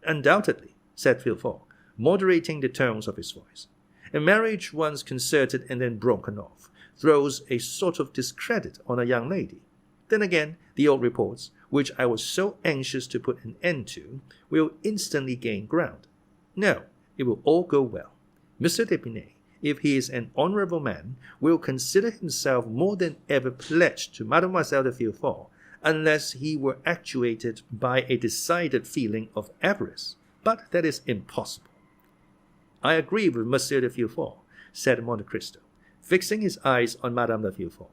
"Undoubtedly," said Villefort, moderating the tones of his voice. "A marriage once concerted and then broken off throws a sort of discredit on a young lady. Then again, the old reports, which I was so anxious to put an end to, will instantly gain ground. No, it will all go well. M. d'Épinay, if he is an honorable man, will consider himself more than ever pledged to Mademoiselle de Villefort, unless he were actuated by a decided feeling of avarice. but that is impossible." "I agree with Monsieur de Villefort," said Monte Cristo, fixing his eyes on Madame de Villefort.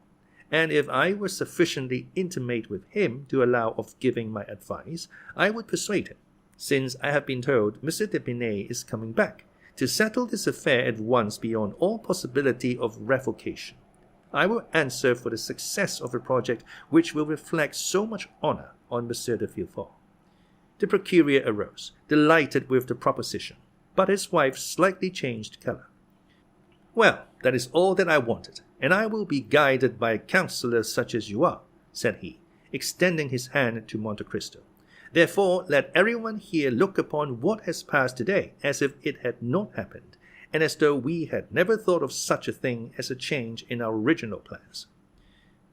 "And if I were sufficiently intimate with him to allow of giving my advice, I would persuade him, since I have been told Monsieur d'Épinay is coming back, to settle this affair at once beyond all possibility of revocation. I will answer for the success of a project which will reflect so much honor on Monsieur de Villefort." The procureur arose, delighted with the proposition, but his wife slightly changed color. "Well, that is all that I wanted, and I will be guided by a counselor such as you are," said he, extending his hand to Monte Cristo. "Therefore, let everyone here look upon what has passed today as if it had not happened, and as though we had never thought of such a thing as a change in our original plans."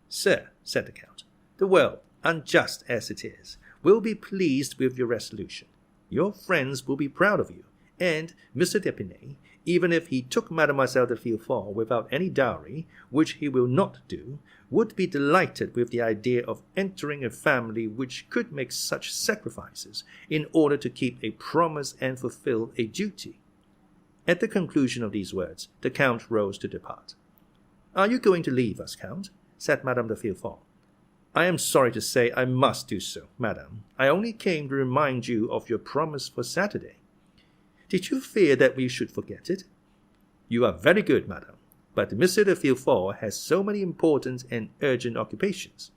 "Sir," said the Count, "the world, unjust as it is, will be pleased with your resolution. Your friends will be proud of you, and Monsieur d'Épinay, even if he took Mademoiselle de Villefort without any dowry, which he will not do, would be delighted with the idea of entering a family which could make such sacrifices in order to keep a promise and fulfill a duty." At the conclusion of these words, the Count rose to depart. "Are you going to leave us, Count?" said Madame de Villefort. "I am sorry to say I must do so, madame. I only came to remind you of your promise for Saturday." "Did you fear that we should forget it?" "You are very good, madame, but Monsieur de Villefort has so many important and urgent occupations."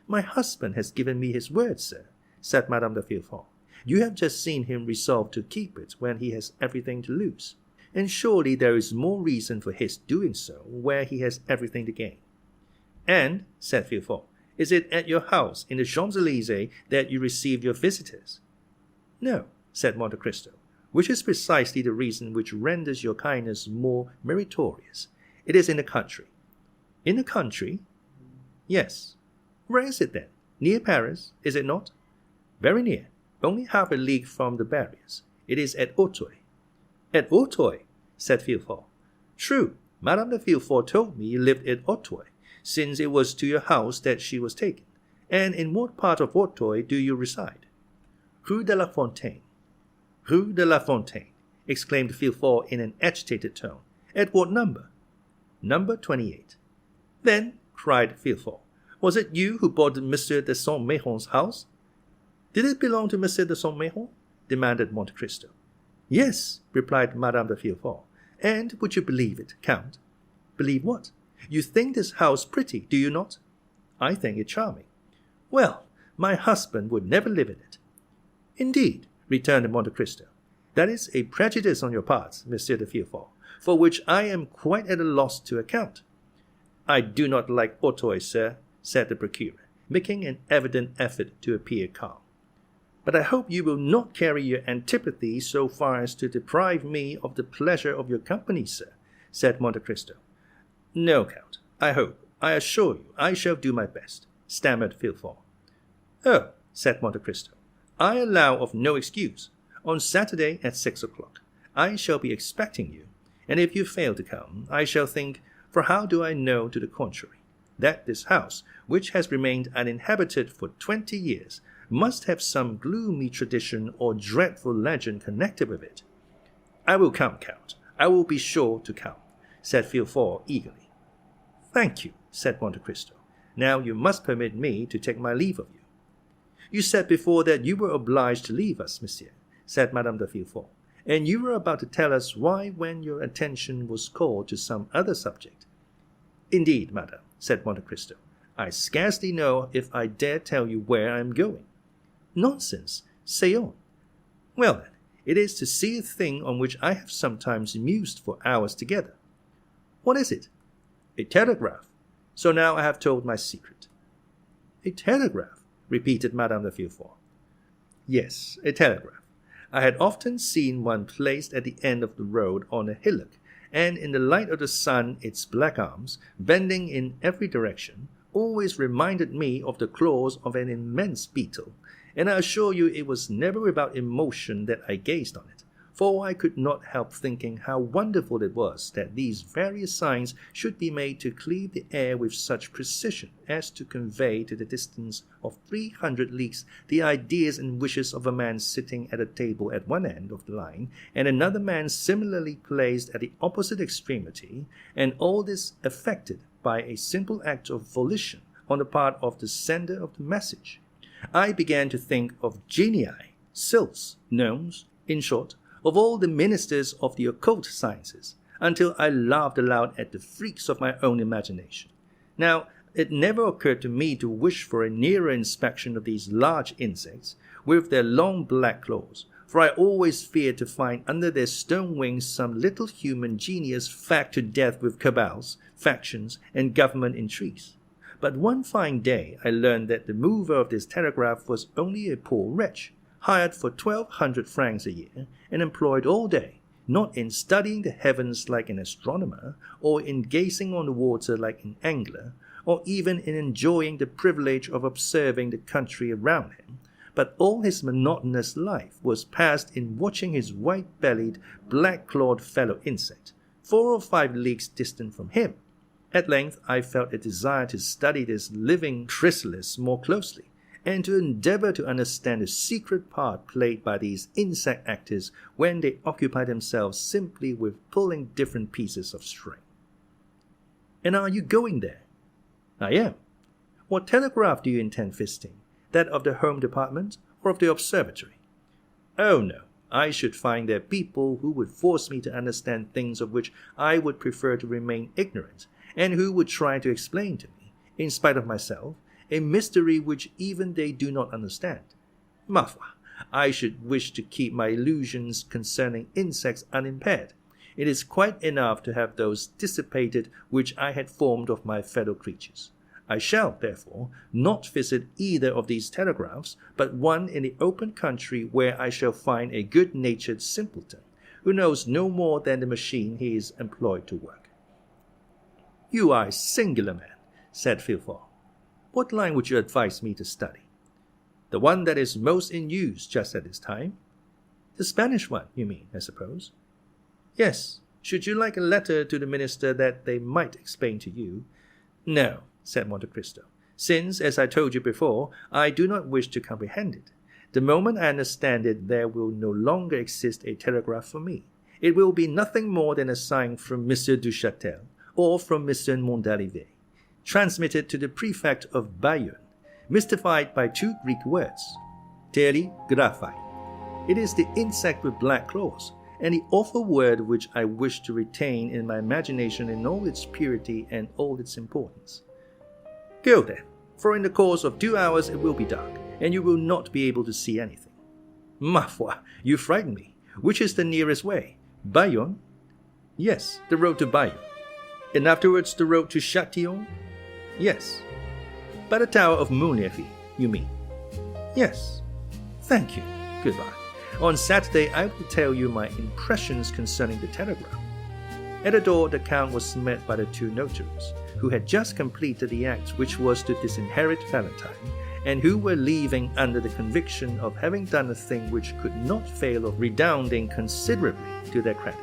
"My husband has given me his word, sir," said Madame de Villefort. "You have just seen him resolve to keep it when he has everything to lose, and surely there is more reason for his doing so where he has everything to gain." "And," said Villefort, "is it at your house in the Champs-Élysées that you receive your visitors?" "No," said Monte Cristo, "which is precisely the reason which renders your kindness more meritorious. It is in the country." "In the country?" "Yes." "Where is it then? Near Paris, is it not?" "Very near, only half a league from the barriers. It is at Auteuil." "At Auteuil?" said Villefort. "True, Madame de Villefort told me you lived at Auteuil, since it was to your house that she was taken. And in what part of Auteuil do you reside?" "Rue de la Fontaine." "Rue de la Fontaine," exclaimed Villefort in an agitated tone. "At what number?" "Number 28. "Then," cried Villefort, "was it you who bought Monsieur de Saint-Méron's house?" "Did it belong to Monsieur de Saint-Méron?" demanded Monte Cristo. "Yes," replied Madame de Villefort. "And would you believe it, Count?" "Believe what? You think this house pretty, do you not?" "I think it charming." "Well, my husband would never live in it." "Indeed," returned Monte Cristo. "That is a prejudice on your part, Monsieur de Villefort, for which I am quite at a loss to account." "I do not like Auteuil, sir," said the procureur, making an evident effort to appear calm. "But I hope you will not carry your antipathy so far as to deprive me of the pleasure of your company, sir," said Monte Cristo. "No, Count, I assure you, I shall do my best," stammered Villefort. "Oh," said Monte Cristo, "I allow of no excuse. On Saturday at 6 o'clock, I shall be expecting you, and if you fail to come, I shall think, for how do I know to the contrary, that this house, which has remained uninhabited for 20 years, must have some gloomy tradition or dreadful legend connected with it." "I will come, Count. I will be sure to come," said Villefort eagerly. "Thank you," said Monte Cristo. "Now you must permit me to take my leave of you." "You said before that you were obliged to leave us, monsieur," said Madame de Villefort, "and you were about to tell us why when your attention was called to some other subject." "Indeed, madame," said Monte Cristo, "I scarcely know if I dare tell you where I am going." "Nonsense, say on." "Well, then, it is to see a thing on which I have sometimes mused for hours together." "What is it?" "A telegraph. So now I have told my secret." "A telegraph?" repeated Madame de Villefort. "Yes, a telegraph. I had often seen one placed at the end of the road on a hillock, and in the light of the sun its black arms, bending in every direction, always reminded me of the claws of an immense beetle, and I assure you it was never without emotion that I gazed on it, for I could not help thinking how wonderful it was that these various signs should be made to cleave the air with such precision as to convey to the distance of 300 leagues the ideas and wishes of a man sitting at a table at one end of the line, and another man similarly placed at the opposite extremity, and all this effected by a simple act of volition on the part of the sender of the message. I began to think of genii, sylphs, gnomes, in short, of all the ministers of the occult sciences, until I laughed aloud at the freaks of my own imagination. Now, it never occurred to me to wish for a nearer inspection of these large insects, with their long black claws, for I always feared to find under their stone wings some little human genius fagged to death with cabals, factions, and government intrigues. But one fine day I learned that the mover of this telegraph was only a poor wretch, hired for 1,200 francs a year, and employed all day, not in studying the heavens like an astronomer, or in gazing on the water like an angler, or even in enjoying the privilege of observing the country around him, but all his monotonous life was passed in watching his white-bellied, black-clawed fellow insect, 4 or 5 leagues distant from him. At length I felt a desire to study this living chrysalis more closely, and to endeavor to understand the secret part played by these insect actors when they occupy themselves simply with pulling different pieces of string. And are you going there? I am. What telegraph do you intend visiting? That of the Home Department or of the Observatory? Oh no, I should find there people who would force me to understand things of which I would prefer to remain ignorant, and who would try to explain to me, in spite of myself, a mystery which even they do not understand. Ma foi, I should wish to keep my illusions concerning insects unimpaired. It is quite enough to have those dissipated which I had formed of my fellow creatures. I shall, therefore, not visit either of these telegraphs, but one in the open country where I shall find a good-natured simpleton, who knows no more than the machine he is employed to work. You are a singular man, said Villefort. What line would you advise me to study? The one that is most in use just at this time? The Spanish one, you mean, I suppose? Yes. Should you like a letter to the minister that they might explain to you? No, said Monte Cristo, since, as I told you before, I do not wish to comprehend it. The moment I understand it, there will no longer exist a telegraph for me. It will be nothing more than a sign from Monsieur du Châtel or from Monsieur Mondalivet, transmitted to the prefect of Bayonne, mystified by 2 Greek words, telegraphi. It is the insect with black claws, and the awful word which I wish to retain in my imagination in all its purity and all its importance. Go then, for in the course of 2 hours it will be dark, and you will not be able to see anything. Ma foi, you frighten me. Which is the nearest way? Bayonne? Yes, the road to Bayonne. And afterwards the road to Châtillon? Yes. By the Tower of Montlivet, you mean? Yes. Thank you. Goodbye. On Saturday I will tell you my impressions concerning the telegram. At the door the Count was met by the 2 notaries, who had just completed the act which was to disinherit Valentine, and who were leaving under the conviction of having done a thing which could not fail of redounding considerably to their credit.